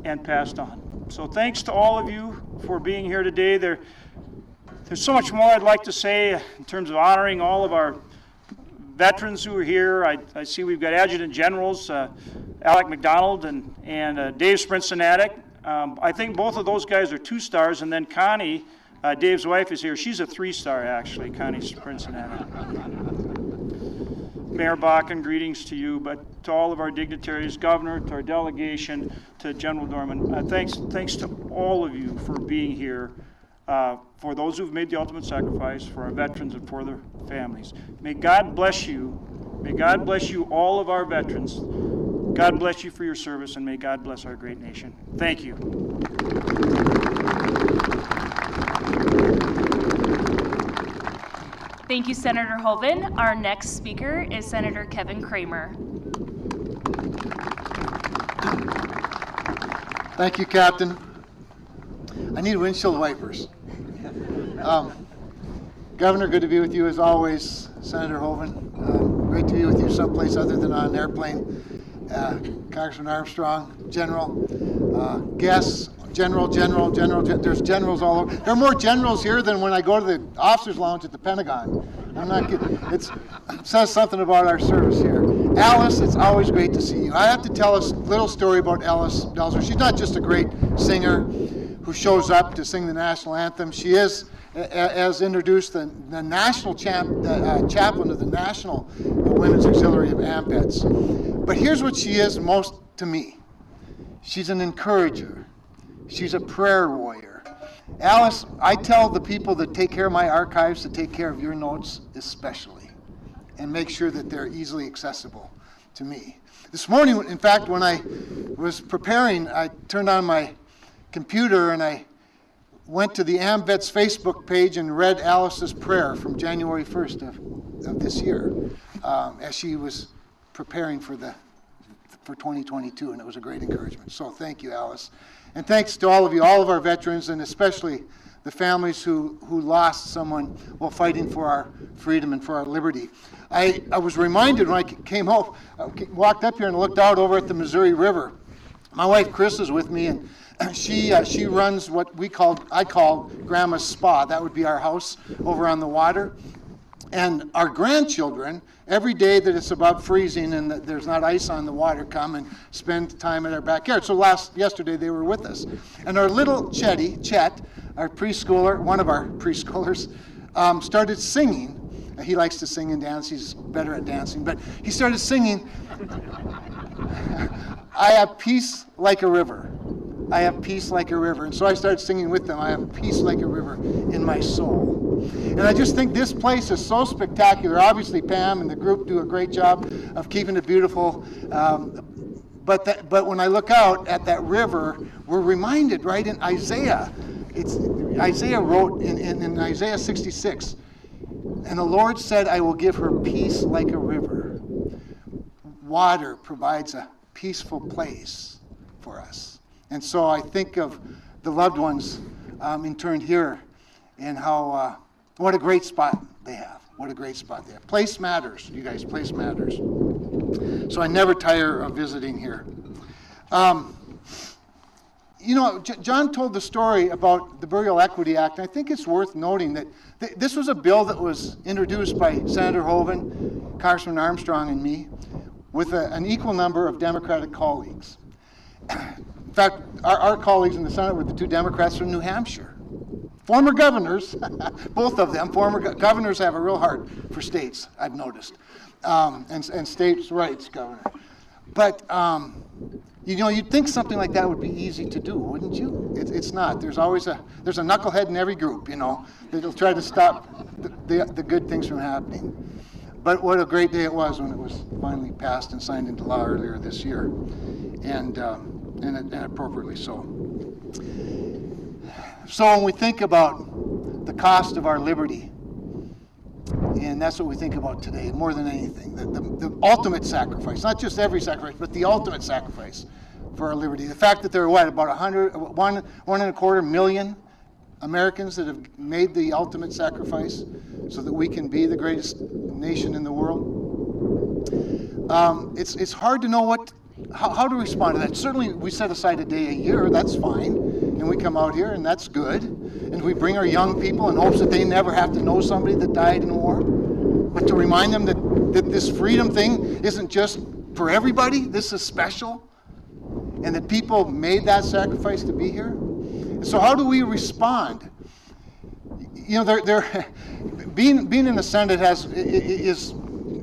and passed on. So thanks to all of you for being here today. There's so much more I'd like to say in terms of honoring all of our veterans who are here. I see we've got Adjutant Generals, Alec McDonald and Dave Sprincenatic. I think both of those guys are 2 stars, and then Connie, Dave's wife, is here. She's a 3-star, actually, Connie Sprincenatic. Mayor Bakken, greetings to you, but to all of our dignitaries, Governor, to our delegation, to General Dorman, thanks to all of you for being here, for those who've made the ultimate sacrifice, for our veterans and for their families. May God bless you. May God bless you, all of our veterans. God bless you for your service, and may God bless our great nation. Thank you. Thank you, Senator Hoeven. Our next speaker is Senator Kevin Kramer. Thank you, Captain. I need windshield wipers. Governor, good to be with you as always. Senator Hoeven, great to be with you someplace other than on an airplane. Congressman Armstrong, General, guests, General, there's generals all over. There are more generals here than when I go to the officers' lounge at the Pentagon. I'm not kidding. It says something about our service here. Alice, it's always great to see you. I have to tell a little story about Alice Belzer. She's not just a great singer who shows up to sing the national anthem. She is, as introduced, the national chaplain of the National Women's Auxiliary of AMPETS. But here's what she is most to me. She's an encourager. She's a prayer warrior. Alice, I tell the people that take care of my archives to take care of your notes especially, and make sure that they're easily accessible to me. This morning, in fact, when I was preparing, I turned on my computer and I went to the AMVETS Facebook page and read Alice's prayer from January 1st of this year as she was preparing for 2022, and it was a great encouragement. So thank you, Alice. And thanks to all of you, all of our veterans, and especially the families who lost someone while fighting for our freedom and for our liberty. I was reminded when I came home, I walked up here and looked out over at the Missouri River. My wife Chris is with me, and she runs what I call Grandma's Spa. That would be our house over on the water. And our grandchildren, every day that it's above freezing and that there's not ice on the water, come and spend time in our backyard. So yesterday they were with us. And our little Chet, our preschooler, one of our preschoolers, started singing. He likes to sing and dance. He's better at dancing. But he started singing, I have peace like a river. I have peace like a river. And so I started singing with them. I have peace like a river in my soul. And I just think this place is so spectacular. Obviously, Pam and the group do a great job of keeping it beautiful. But when I look out at that river, we're reminded, right, in Isaiah. Isaiah wrote in Isaiah 66, and the Lord said, I will give her peace like a river. Water provides a peaceful place for us. And so I think of the loved ones interned here and how, what a great spot they have. What a great spot they have. Place matters, you guys, place matters. So I never tire of visiting here. You know, John told the story about the Burial Equity Act, and I think it's worth noting that this was a bill that was introduced by Senator Hoeven, Congressman Armstrong, and me, with an equal number of Democratic colleagues. In fact, our colleagues in the Senate were the two Democrats from New Hampshire. Former governors, both of them, governors have a real heart for states, I've noticed, and states' rights, Governor. But, you know, you'd think something like that would be easy to do, wouldn't you? It's not. There's always there's a knucklehead in every group, you know, that'll try to stop the good things from happening. But what a great day it was when it was finally passed and signed into law earlier this year, and appropriately so. So when we think about the cost of our liberty, and that's what we think about today more than anything, the ultimate sacrifice, not just every sacrifice, but the ultimate sacrifice for our liberty. The fact that there are, about 1.25 million Americans that have made the ultimate sacrifice so that we can be the greatest nation in the world. It's hard to know how to respond to that. Certainly we set aside a day a year, that's fine, and we come out here and that's good, and we bring our young people in hopes that they never have to know somebody that died in war, but to remind them that this freedom thing isn't just for everybody, this is special, and that people made that sacrifice to be here. So how do we respond? You know, being in the Senate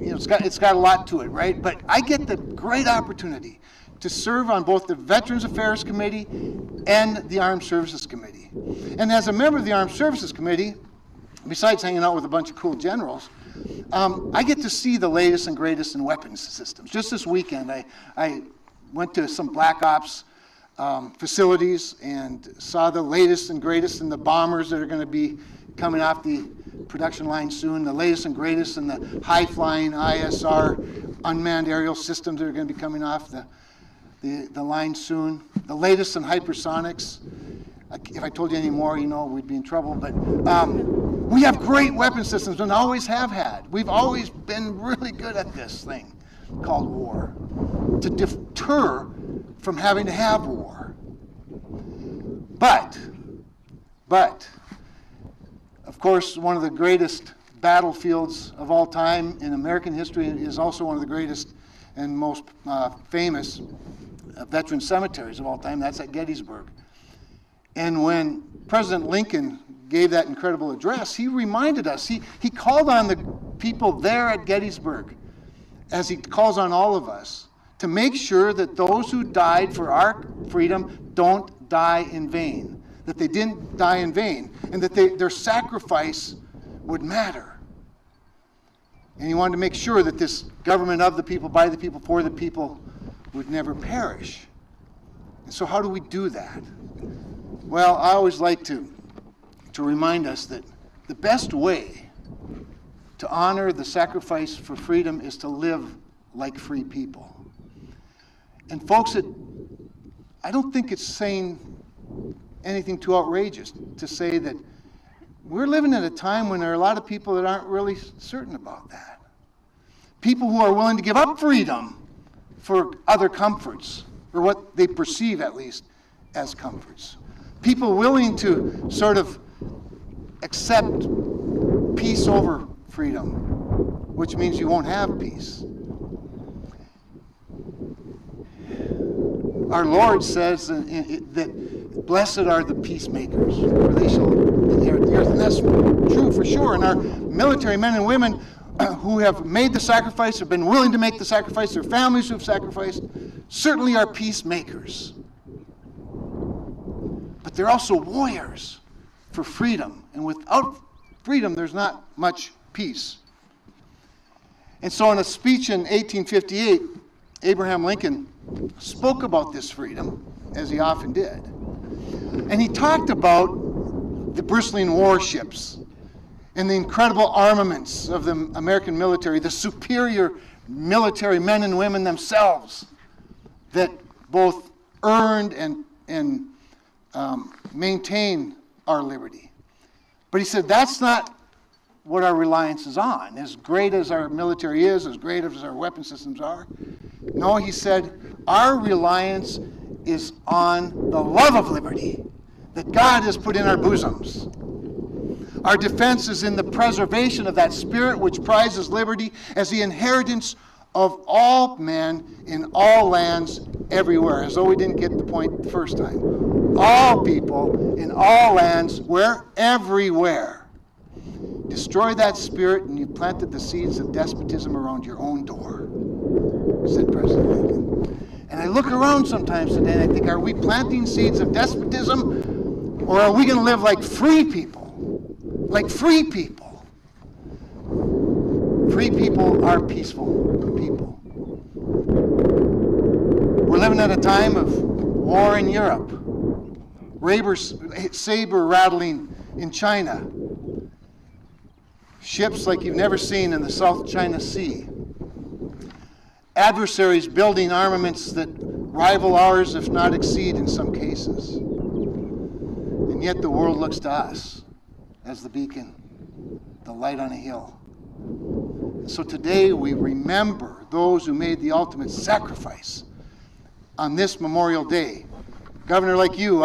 it's got a lot to it, right? But I get the great opportunity to serve on both the Veterans Affairs Committee and the Armed Services Committee. And as a member of the Armed Services Committee, besides hanging out with a bunch of cool generals, I get to see the latest and greatest in weapons systems. Just this weekend, I went to some Black Ops facilities and saw the latest and greatest in the bombers that are going to be coming off the production line soon. The latest and greatest in the high-flying ISR unmanned aerial systems that are going to be coming off the line soon. The latest in hypersonics. If I told you any more, you know, we'd be in trouble. But we have great weapon systems and always have had. We've always been really good at this thing called war, to deter from having to have war. But, of course, one of the greatest battlefields of all time in American history is also one of the greatest and most famous veteran cemeteries of all time. That's at Gettysburg. And when President Lincoln gave that incredible address, he reminded us, he called on the people there at Gettysburg, as he calls on all of us, to make sure that those who died for our freedom don't die in vain, that they didn't die in vain, and that their sacrifice would matter. And he wanted to make sure that this government of the people, by the people, for the people would never perish. And so how do we do that? Well, I always like to remind us that the best way to honor the sacrifice for freedom is to live like free people. And folks, I don't think it's saying anything too outrageous to say that we're living at a time when there are a lot of people that aren't really certain about that. People who are willing to give up freedom for other comforts, or what they perceive at least as comforts. People willing to sort of accept peace over freedom, which means you won't have peace. Our Lord says that blessed are the peacemakers, for they shall inherit the earth. And that's true for sure. And our military men and women who have made the sacrifice, have been willing to make the sacrifice, their families who have sacrificed, certainly are peacemakers. But they're also warriors for freedom. And without freedom, there's not much peace. And so in a speech in 1858, Abraham Lincoln spoke about this freedom, as he often did. And he talked about the bristling warships and the incredible armaments of the American military, the superior military men and women themselves that both earned and maintain our liberty. But he said that's not what our reliance is on. As great as our military is, as great as our weapon systems are, no, he said, our reliance is on the love of liberty that God has put in our bosoms. Our defense is in the preservation of that spirit which prizes liberty as the inheritance of all men in all lands everywhere, as though we didn't get the point the first time. All people in all lands, where? Everywhere. Destroy that spirit and you planted the seeds of despotism around your own door, said President Lincoln. And I look around sometimes today and I think, are we planting seeds of despotism, or are we going to live like free people? Like free people. Free people are peaceful people. We're living at a time of war in Europe, saber rattling in China, ships like you've never seen in the South China Sea, adversaries building armaments that rival ours, if not exceed in some cases. And yet the world looks to us as the beacon, the light on a hill. And so today we remember those who made the ultimate sacrifice on this Memorial Day. Governor, like you,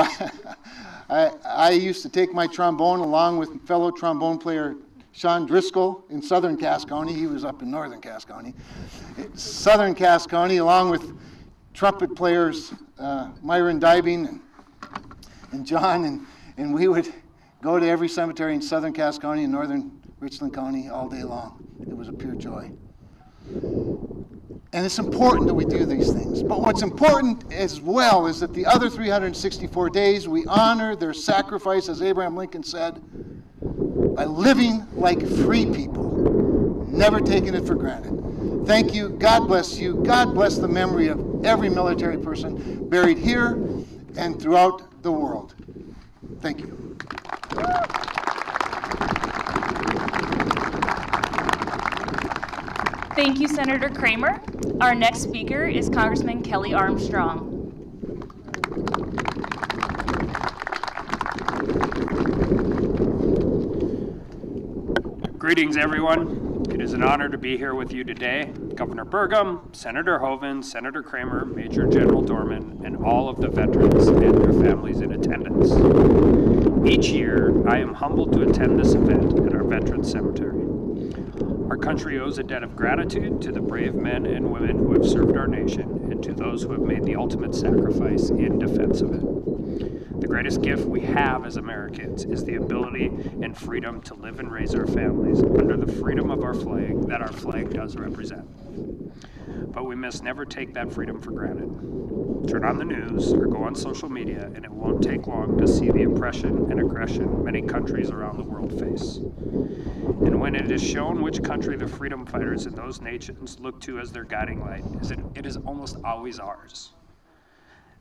I used to take my trombone along with fellow trombone player Sean Driscoll in southern Cass County. He was up in northern Cass County. Southern Cass County, along with trumpet players Myron Dybing and John, and we would go to every cemetery in southern Cass County and northern Richland County all day long. It was a pure joy. And it's important that we do these things. But what's important as well is that the other 364 days we honor their sacrifice, as Abraham Lincoln said, by living like free people, never taking it for granted. Thank you. God bless you. God bless the memory of every military person buried here and throughout the world. Thank you. Thank you, Senator Kramer. Our next speaker is Congressman Kelly Armstrong. Greetings, everyone. It is an honor to be here with you today. Governor Burgum, Senator Hoeven, Senator Kramer, Major General Dorman, and all of the veterans and their families in attendance. Each year, I am humbled to attend this event at our Veterans Cemetery. Our country owes a debt of gratitude to the brave men and women who have served our nation and to those who have made the ultimate sacrifice in defense of it. The greatest gift we have as Americans is the ability and freedom to live and raise our families under the freedom of our flag that our flag does represent. But we must never take that freedom for granted. Turn on the news or go on social media and it won't take long to see the oppression and aggression many countries around the world face. And when it is shown which country the freedom fighters in those nations look to as their guiding light, it is almost always ours.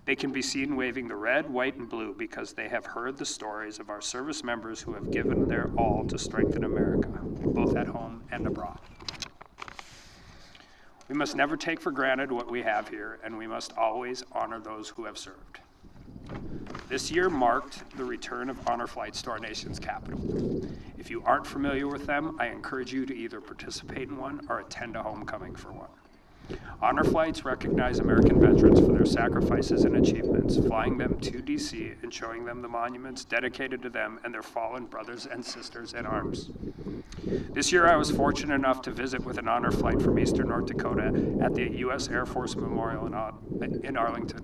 They can be seen waving the red, white, and blue because they have heard the stories of our service members who have given their all to strengthen America, both at home and abroad. We must never take for granted what we have here, and we must always honor those who have served. This year marked the return of honor flights to our nation's capital. If you aren't familiar with them, I encourage you to either participate in one or attend a homecoming for one. Honor flights recognize American veterans for their sacrifices and achievements, flying them to D.C. and showing them the monuments dedicated to them and their fallen brothers and sisters in arms. This year I was fortunate enough to visit with an honor flight from Eastern North Dakota at the U.S. Air Force Memorial in Arlington.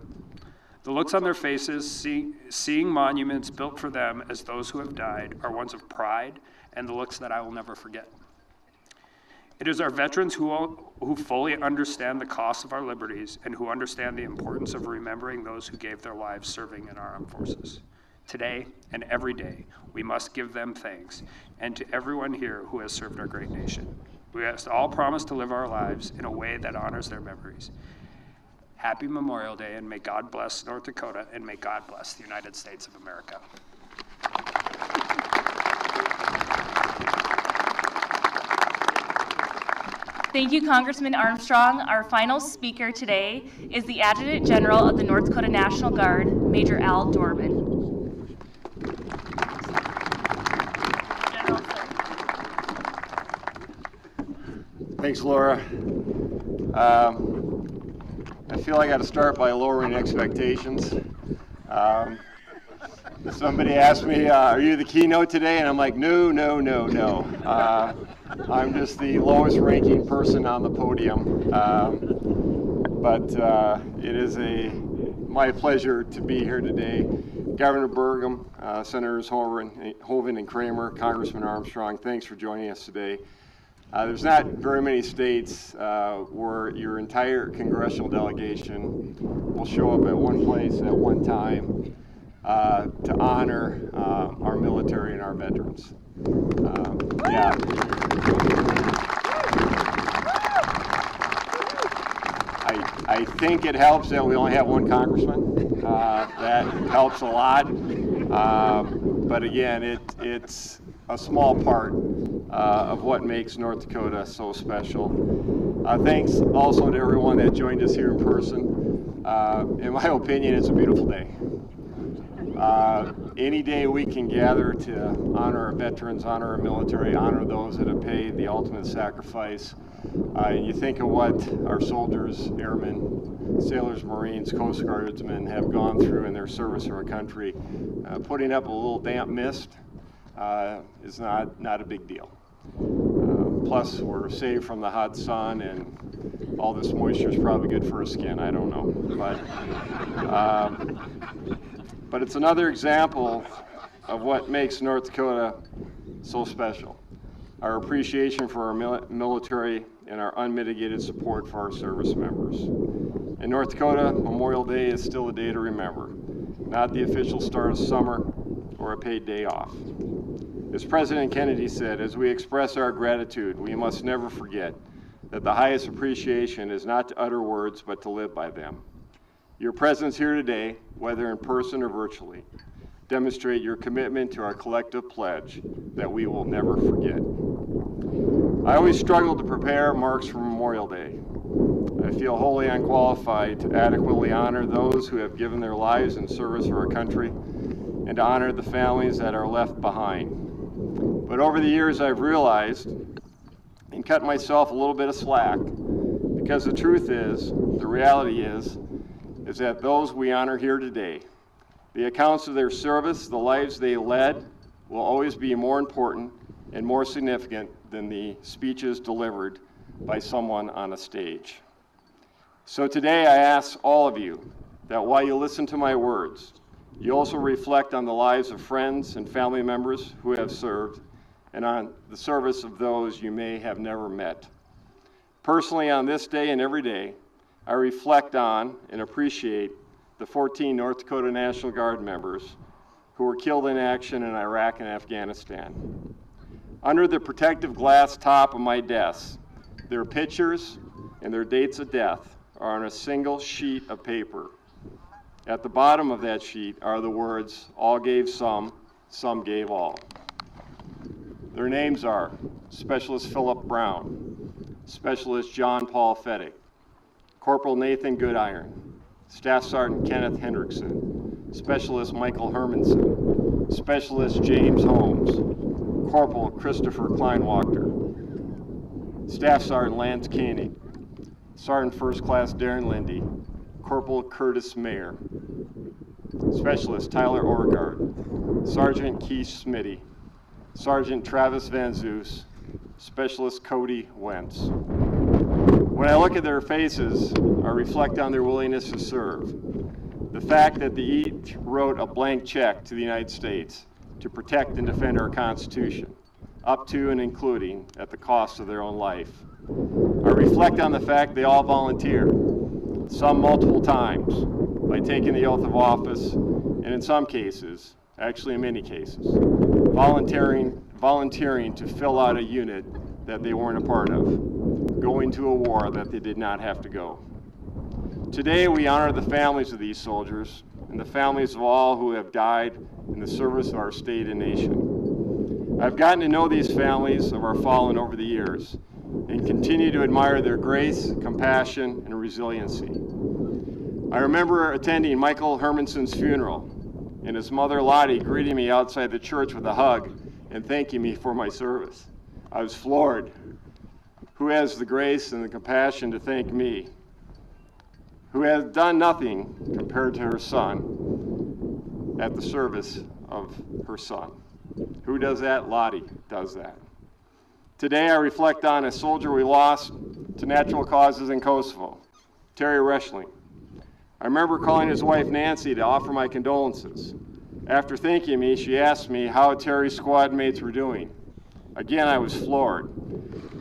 The looks on their faces, seeing monuments built for them as those who have died, are ones of pride and the looks that I will never forget. It is our veterans who fully understand the cost of our liberties and who understand the importance of remembering those who gave their lives serving in our armed forces. Today and every day, we must give them thanks, and to everyone here who has served our great nation. We must all promise to live our lives in a way that honors their memories. Happy Memorial Day, and may God bless North Dakota, and may God bless the United States of America. Thank you, Congressman Armstrong. Our final speaker today is the Adjutant General of the North Dakota National Guard, Major Al Dorman. General, sir. Thanks, Laura. I feel I got to start by lowering expectations. Somebody asked me, are you the keynote today? And I'm like, no. I'm just the lowest ranking person on the podium. But it is my pleasure to be here today. Governor Burgum, Senators Hoeven and Kramer, Congressman Armstrong, thanks for joining us today. There's not very many states where your entire congressional delegation will show up at one place at one time to honor our military and our veterans. I think it helps that we only have one congressman. That helps a lot. But again, it's a small part of what makes North Dakota so special. Thanks also to everyone that joined us here in person. In my opinion, it's a beautiful day. Any day we can gather to honor our veterans, honor our military, honor those that have paid the ultimate sacrifice. And you think of what our soldiers, airmen, sailors, Marines, Coast Guardsmen have gone through in their service to our country. Putting up a little damp mist is not a big deal. Plus, we're saved from the hot sun, and all this moisture is probably good for our skin. I don't know, but it's another example of what makes North Dakota so special. Our appreciation for our military and our unmitigated support for our service members. In North Dakota, Memorial Day is still a day to remember, not the official start of summer or a paid day off. As President Kennedy said, as we express our gratitude, we must never forget that the highest appreciation is not to utter words, but to live by them. Your presence here today, whether in person or virtually, demonstrate your commitment to our collective pledge that we will never forget. I always struggle to prepare remarks for Memorial Day. I feel wholly unqualified to adequately honor those who have given their lives in service for our country and to honor the families that are left behind. But over the years I've realized and cut myself a little bit of slack, because the truth is, the reality is that those we honor here today, the accounts of their service, the lives they led, will always be more important and more significant than the speeches delivered by someone on a stage. So today I ask all of you that while you listen to my words, you also reflect on the lives of friends and family members who have served and on the service of those you may have never met. Personally, on this day and every day, I reflect on and appreciate the 14 North Dakota National Guard members who were killed in action in Iraq and Afghanistan. Under the protective glass top of my desk, their pictures and their dates of death are on a single sheet of paper. At the bottom of that sheet are the words, "All gave some gave all." Their names are Specialist Philip Brown, Specialist John Paul Fettig, Corporal Nathan Goodiron, Staff Sergeant Kenneth Hendrickson, Specialist Michael Hermanson, Specialist James Holmes, Corporal Christopher Kleinwachter, Staff Sergeant Lance Koenig, Sergeant First Class Darren Lindy, Corporal Curtis Mayer, Specialist Tyler Orgard, Sergeant Keith Smitty, Sergeant Travis Van Zeus, Specialist Cody Wentz. When I look at their faces, I reflect on their willingness to serve. The fact that they each wrote a blank check to the United States to protect and defend our Constitution, up to and including at the cost of their own life. I reflect on the fact they all volunteered, some multiple times, by taking the oath of office, and in some cases, actually in many cases, volunteering to fill out a unit that they weren't a part of, going to a war that they did not have to go. Today we honor the families of these soldiers and the families of all who have died in the service of our state and nation. I've gotten to know these families of our fallen over the years and continue to admire their grace, compassion, and resiliency. I remember attending Michael Hermanson's funeral and his mother Lottie greeting me outside the church with a hug and thanking me for my service. I was floored. Who has the grace and the compassion to thank me, who has done nothing compared to her son at the service of her son? Who does that? Lottie does that. Today I reflect on a soldier we lost to natural causes in Kosovo, Terry Reschling. I remember calling his wife Nancy to offer my condolences. After thanking me, she asked me how Terry's squad mates were doing. Again, I was floored.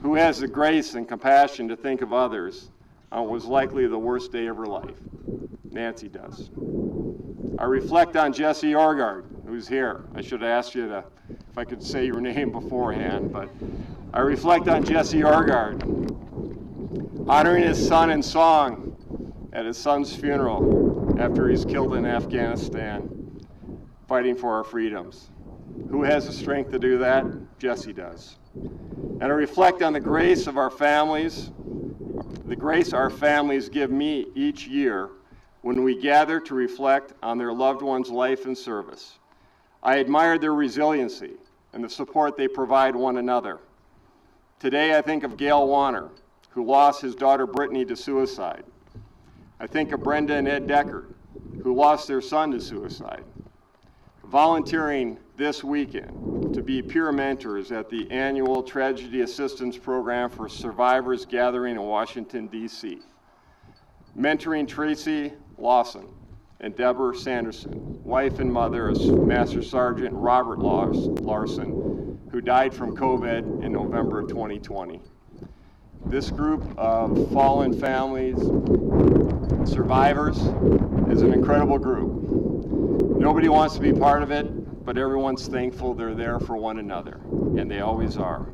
Who has the grace and compassion to think of others on what was likely the worst day of her life? Nancy does. I reflect on Jesse Orgard, who's here. I should have asked you if I could say your name beforehand, but I reflect on Jesse Orgard, honoring his son in song at his son's funeral after he's killed in Afghanistan, fighting for our freedoms. Who has the strength to do that? Jesse does. And I reflect on the grace of our families, the grace our families give me each year when we gather to reflect on their loved one's life and service. I admire their resiliency and the support they provide one another. Today I think of Gail Warner, who lost his daughter Brittany to suicide. I think of Brenda and Ed Deckard, who lost their son to suicide. Volunteering this weekend to be peer mentors at the annual Tragedy Assistance Program for Survivors gathering in Washington, D.C. Mentoring Tracy Lawson and Deborah Sanderson, wife and mother of Master Sergeant Robert Larson, who died from COVID in November of 2020. This group of fallen families, survivors, is an incredible group. Nobody wants to be part of it, but everyone's thankful they're there for one another, and they always are.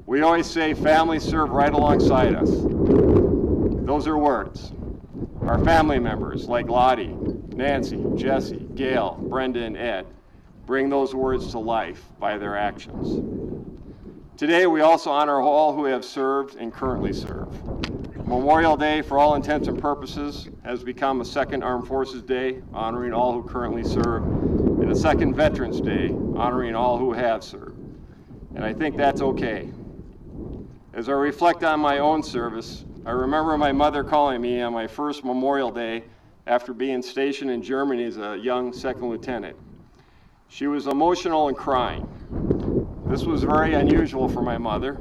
We always say families serve right alongside us. Those are words. Our family members, like Lottie, Nancy, Jesse, Gail, Brenda, and Ed, bring those words to life by their actions. Today, we also honor all who have served and currently serve. Memorial Day, for all intents and purposes, has become a second Armed Forces Day, honoring all who currently serve, and a second Veterans Day, honoring all who have served. And I think that's okay. As I reflect on my own service, I remember my mother calling me on my first Memorial Day after being stationed in Germany as a young second lieutenant. She was emotional and crying. This was very unusual for my mother.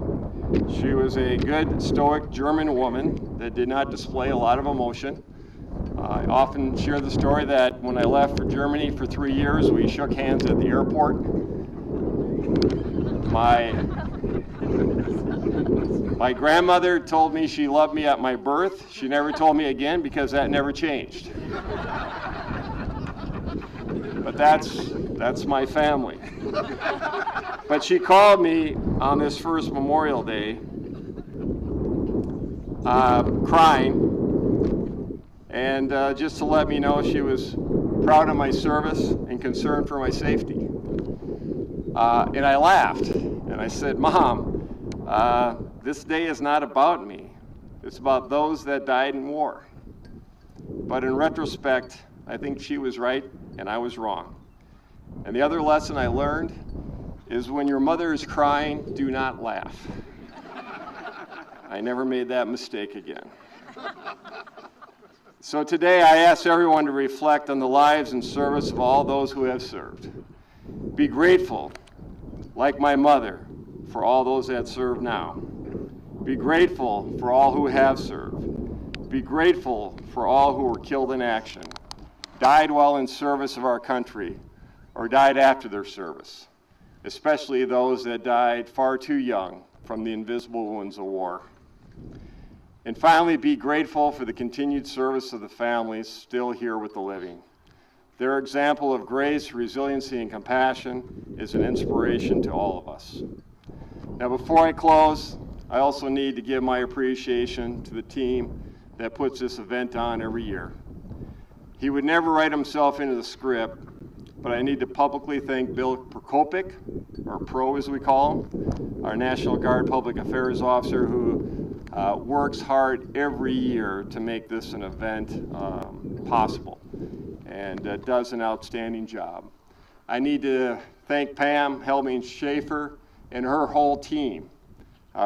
She was a good, stoic German woman that did not display a lot of emotion. I often share the story that when I left for Germany for 3 years, we shook hands at the airport. My grandmother told me she loved me at my birth. She never told me again because that never changed. But that's my family. But she called me on this first Memorial Day, crying, and just to let me know she was proud of my service and concerned for my safety. And I laughed, and I said, "Mom, this day is not about me. It's about those that died in war." But in retrospect, I think she was right and I was wrong. And the other lesson I learned is when your mother is crying, do not laugh. I never made that mistake again. So today I ask everyone to reflect on the lives and service of all those who have served. Be grateful, like my mother, for all those that serve now. Be grateful for all who have served. Be grateful for all who were killed in action, died while in service of our country, or died after their service, especially those that died far too young from the invisible wounds of war. And finally, be grateful for the continued service of the families still here with the living. Their example of grace, resiliency, and compassion is an inspiration to all of us. Now, before I close, I also need to give my appreciation to the team that puts this event on every year. He would never write himself into the script, but I need to publicly thank Bill Prokopik, or Pro as we call him, our National Guard Public Affairs Officer, who works hard every year to make this an event possible, and does an outstanding job. I need to thank Pam Helming-Schaefer and her whole team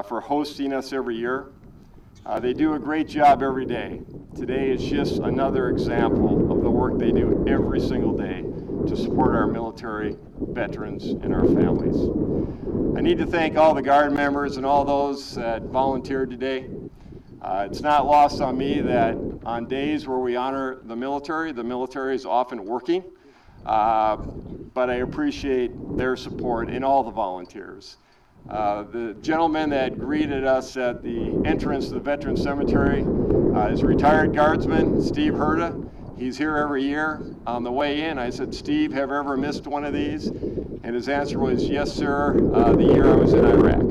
for hosting us every year. They do a great job every day. Today is just another example of the work they do every single day to support our military, veterans, and our families. I need to thank all the Guard members and all those that volunteered today. It's not lost on me that on days where we honor the military is often working, but I appreciate their support and all the volunteers. The gentleman that greeted us at the entrance to the Veterans Cemetery is a retired Guardsman, Steve Herda. He's here every year. On the way in, I said, "Steve, have you ever missed one of these?" And his answer was, "Yes, sir, the year I was in Iraq."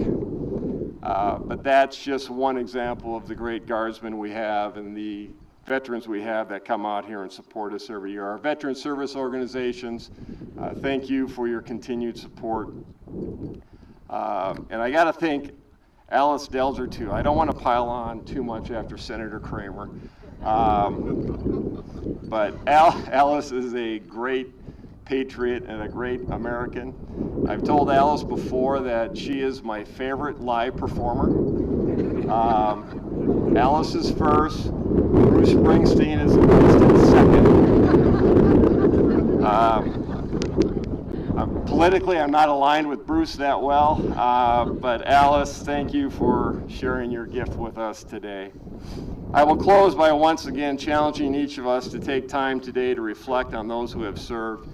But that's just one example of the great Guardsmen we have and the veterans we have that come out here and support us every year. Our veteran service organizations, thank you for your continued support. And I got to thank Alice Delger, too. I don't want to pile on too much after Senator Kramer. But Alice is a great patriot and a great American. I've told Alice before that she is my favorite live performer. Alice is first. Bruce Springsteen is second. Politically, I'm not aligned with Bruce that well, but Alice, thank you for sharing your gift with us today. I will close by once again challenging each of us to take time today to reflect on those who have served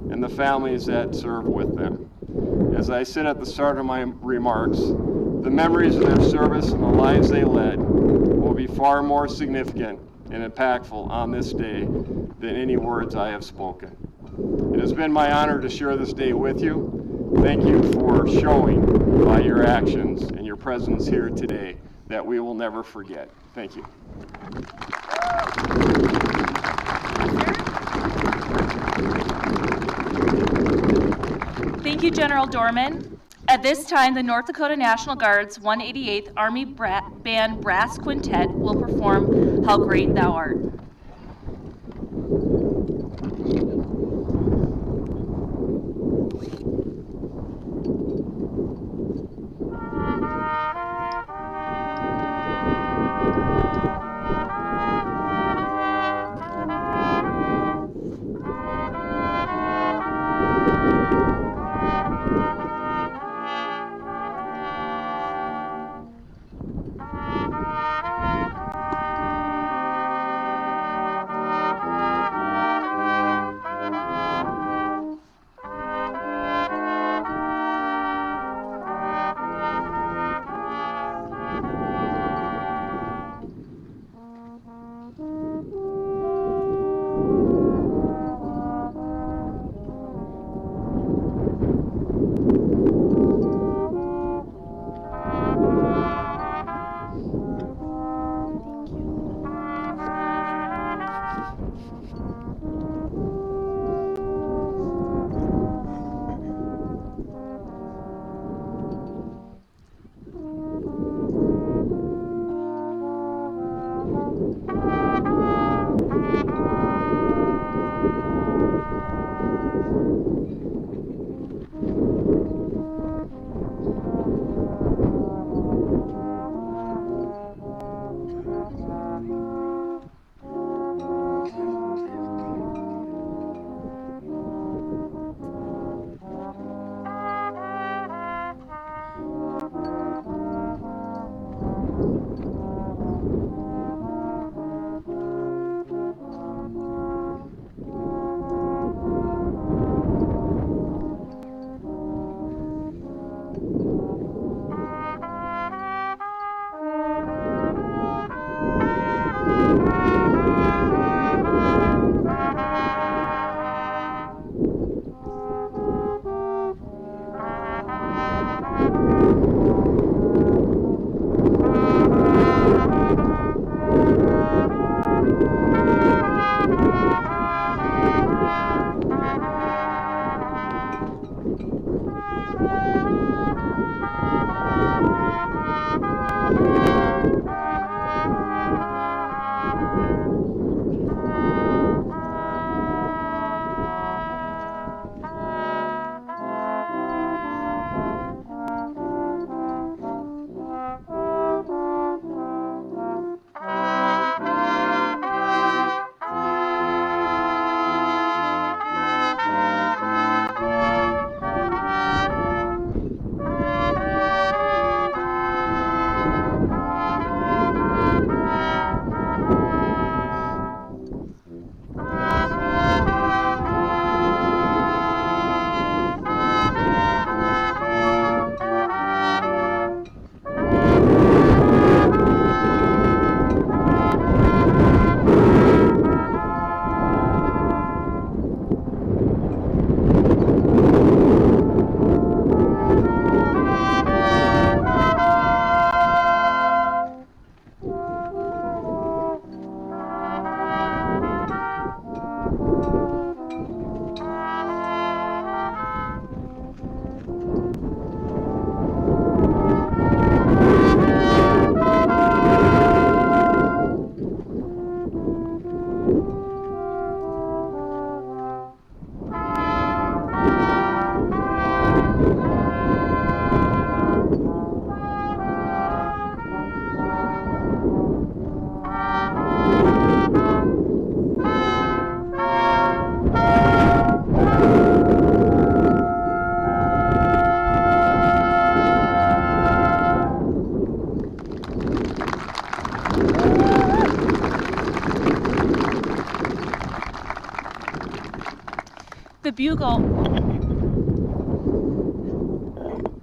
and the families that serve with them. As I said at the start of my remarks, the memories of their service and the lives they led will be far more significant and impactful on this day than any words I have spoken. It has been my honor to share this day with you. Thank you for showing by your actions and your presence here today that we will never forget. Thank you. Thank you, General Dorman. At this time, the North Dakota National Guard's 188th Army Band Brass Quintet will perform How Great Thou Art.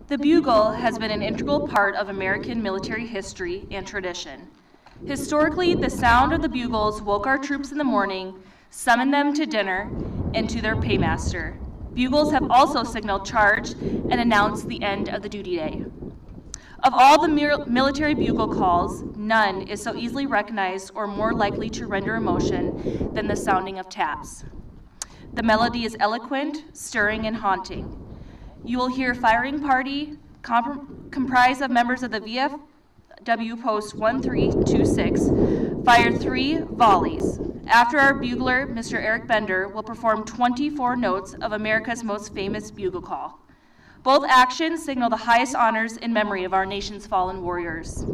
The bugle has been an integral part of American military history and tradition. Historically, the sound of the bugles woke our troops in the morning, summoned them to dinner, and to their paymaster. Bugles have also signaled charge and announced the end of the duty day. Of all the military bugle calls, none is so easily recognized or more likely to render emotion than the sounding of taps. The melody is eloquent, stirring, and haunting. You will hear firing party comprised of members of the VFW Post 1326 fire 3 volleys. After our bugler, Mr. Eric Bender, will perform 24 notes of America's most famous bugle call. Both actions signal the highest honors in memory of our nation's fallen warriors.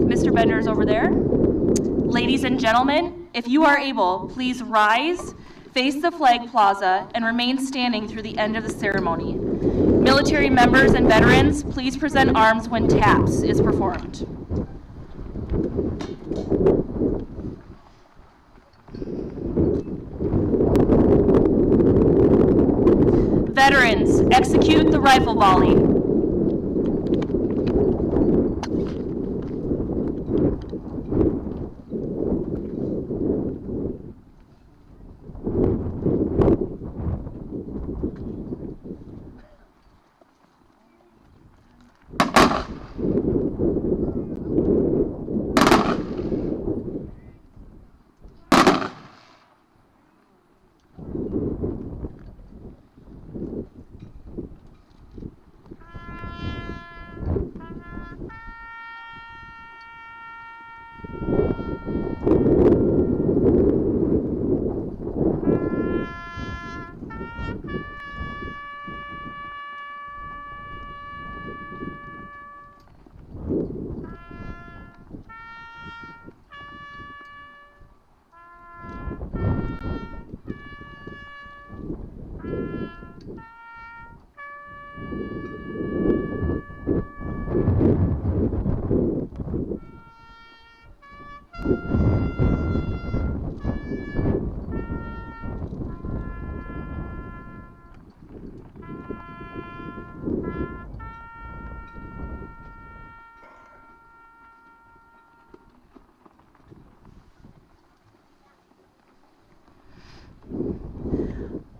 Mr. Bender is over there. Ladies and gentlemen, if you are able, please rise, face the flag plaza, and remain standing through the end of the ceremony. Military members and veterans, please present arms when taps is performed. Veterans, execute the rifle volley.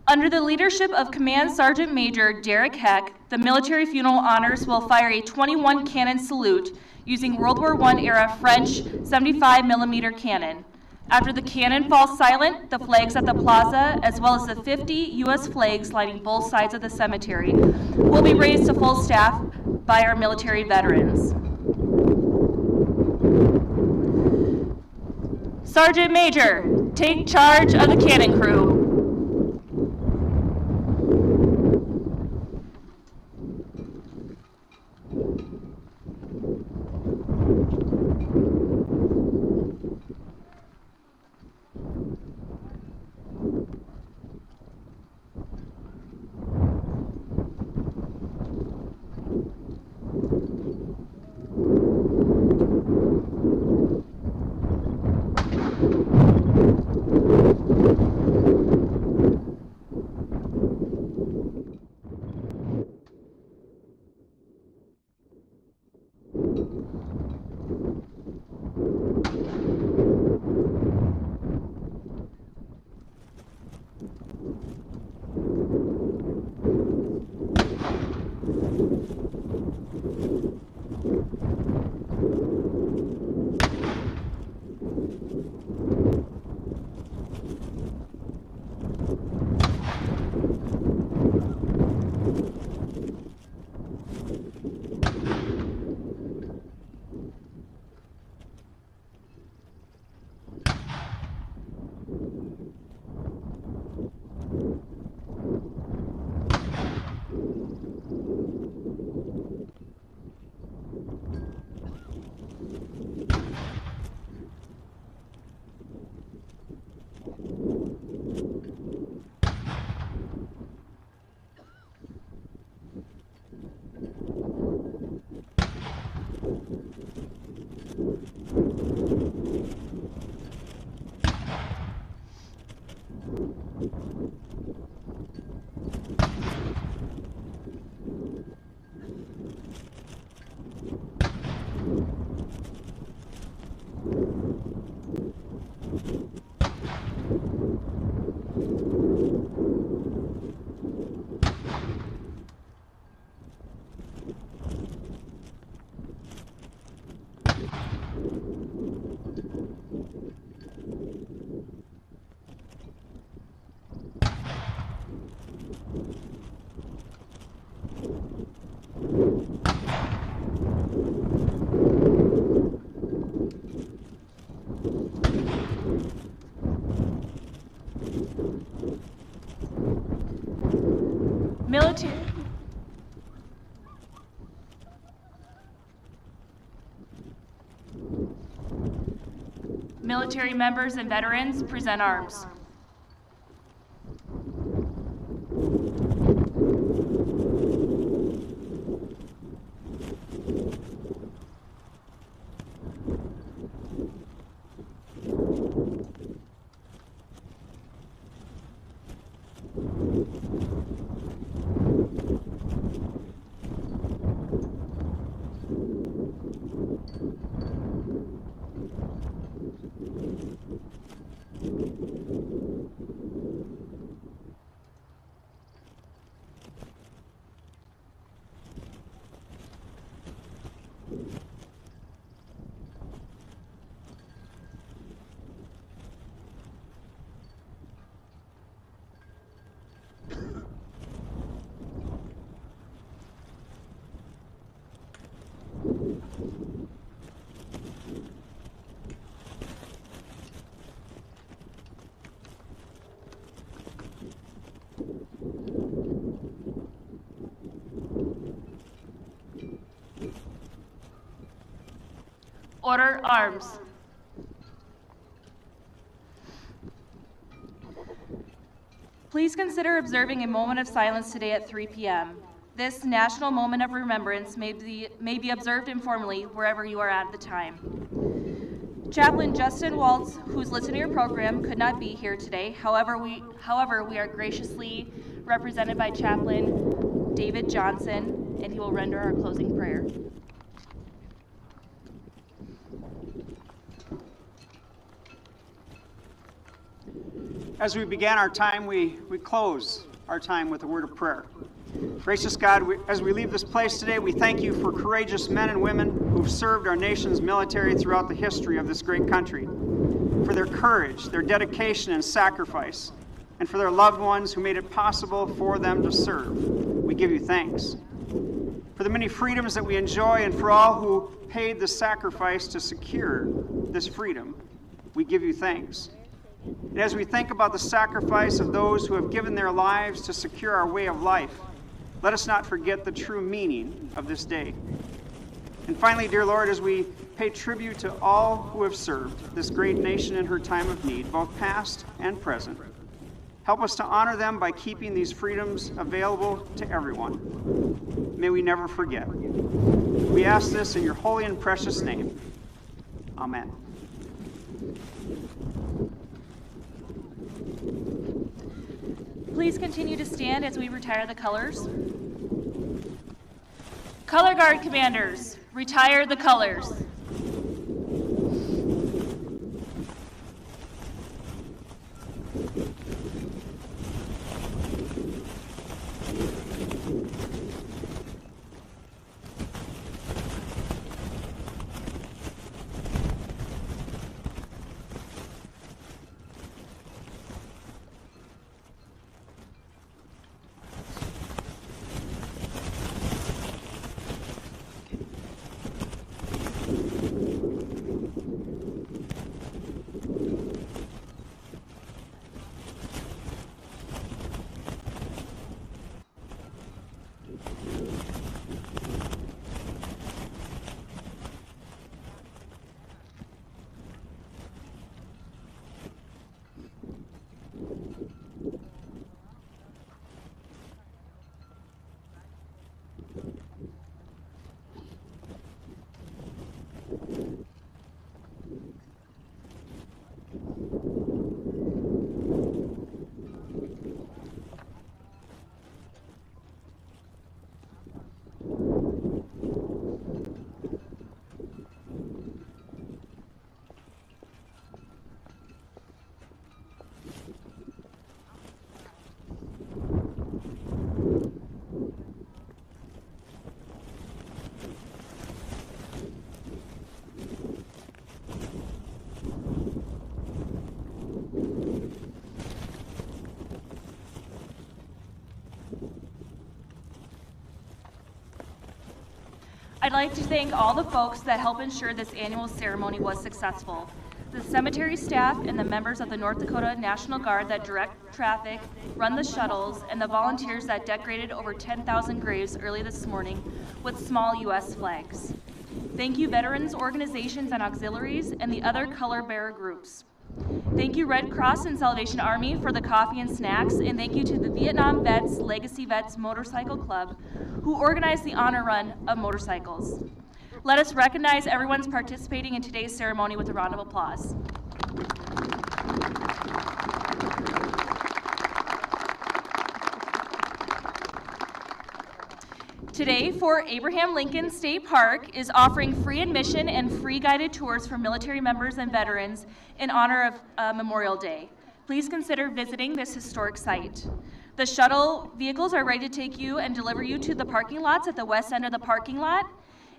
Under the leadership of Command Sergeant Major Derek Heck, the military funeral honors will fire a 21 cannon salute using World War I era French 75mm cannon. After the cannon falls silent, the flags at the plaza, as well as the 50 U.S. flags lining both sides of the cemetery, will be raised to full staff by our military veterans. Sergeant Major, take charge of the cannon crew. Military members and veterans, present arms. Order arms. Please consider observing a moment of silence today at 3 p.m. This national moment of remembrance may be observed informally wherever you are at the time. Chaplain Justin Waltz, who's listening to your program, could not be here today. However, we are graciously represented by Chaplain David Johnson, and he will render our closing prayer. As we began our time, we close our time with a word of prayer. Gracious God, as we leave this place today, we thank you for courageous men and women who've served our nation's military throughout the history of this great country, for their courage, their dedication and sacrifice, and for their loved ones who made it possible for them to serve. We give you thanks. For the many freedoms that we enjoy and for all who paid the sacrifice to secure this freedom, we give you thanks. And as we think about the sacrifice of those who have given their lives to secure our way of life, let us not forget the true meaning of this day. And finally, dear Lord, as we pay tribute to all who have served this great nation in her time of need, both past and present, help us to honor them by keeping these freedoms available to everyone. May we never forget. We ask this in your holy and precious name. Amen. Please continue to stand as we retire the colors. Color Guard commanders, retire the colors. I'd like to thank all the folks that help ensure this annual ceremony was successful. The cemetery staff and the members of the North Dakota National Guard that direct traffic, run the shuttles, and the volunteers that decorated over 10,000 graves early this morning with small U.S. flags. Thank you veterans organizations and auxiliaries and the other color bearer groups. Thank you Red Cross and Salvation Army for the coffee and snacks, and thank you to the Vietnam Vets Legacy Vets Motorcycle Club who organized the honor run of motorcycles. Let us recognize everyone's participating in today's ceremony with a round of applause. Today, Fort Abraham Lincoln State Park is offering free admission and free guided tours for military members and veterans in honor of Memorial Day. Please consider visiting this historic site. The shuttle vehicles are ready to take you and deliver you to the parking lots at the west end of the parking lot.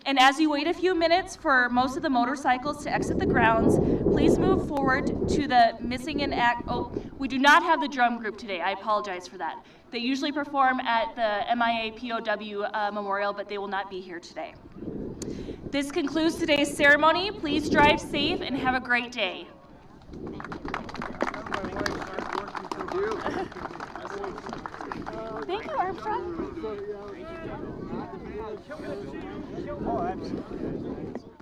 And as you wait a few minutes for most of the motorcycles to exit the grounds, please move forward to the missing in act. Oh, we do not have the drum group today. I apologize for that. They usually perform at the MIA POW Memorial, but they will not be here today. This concludes today's ceremony. Please drive safe and have a great day. Thank you, Armstrong. Oh, absolutely.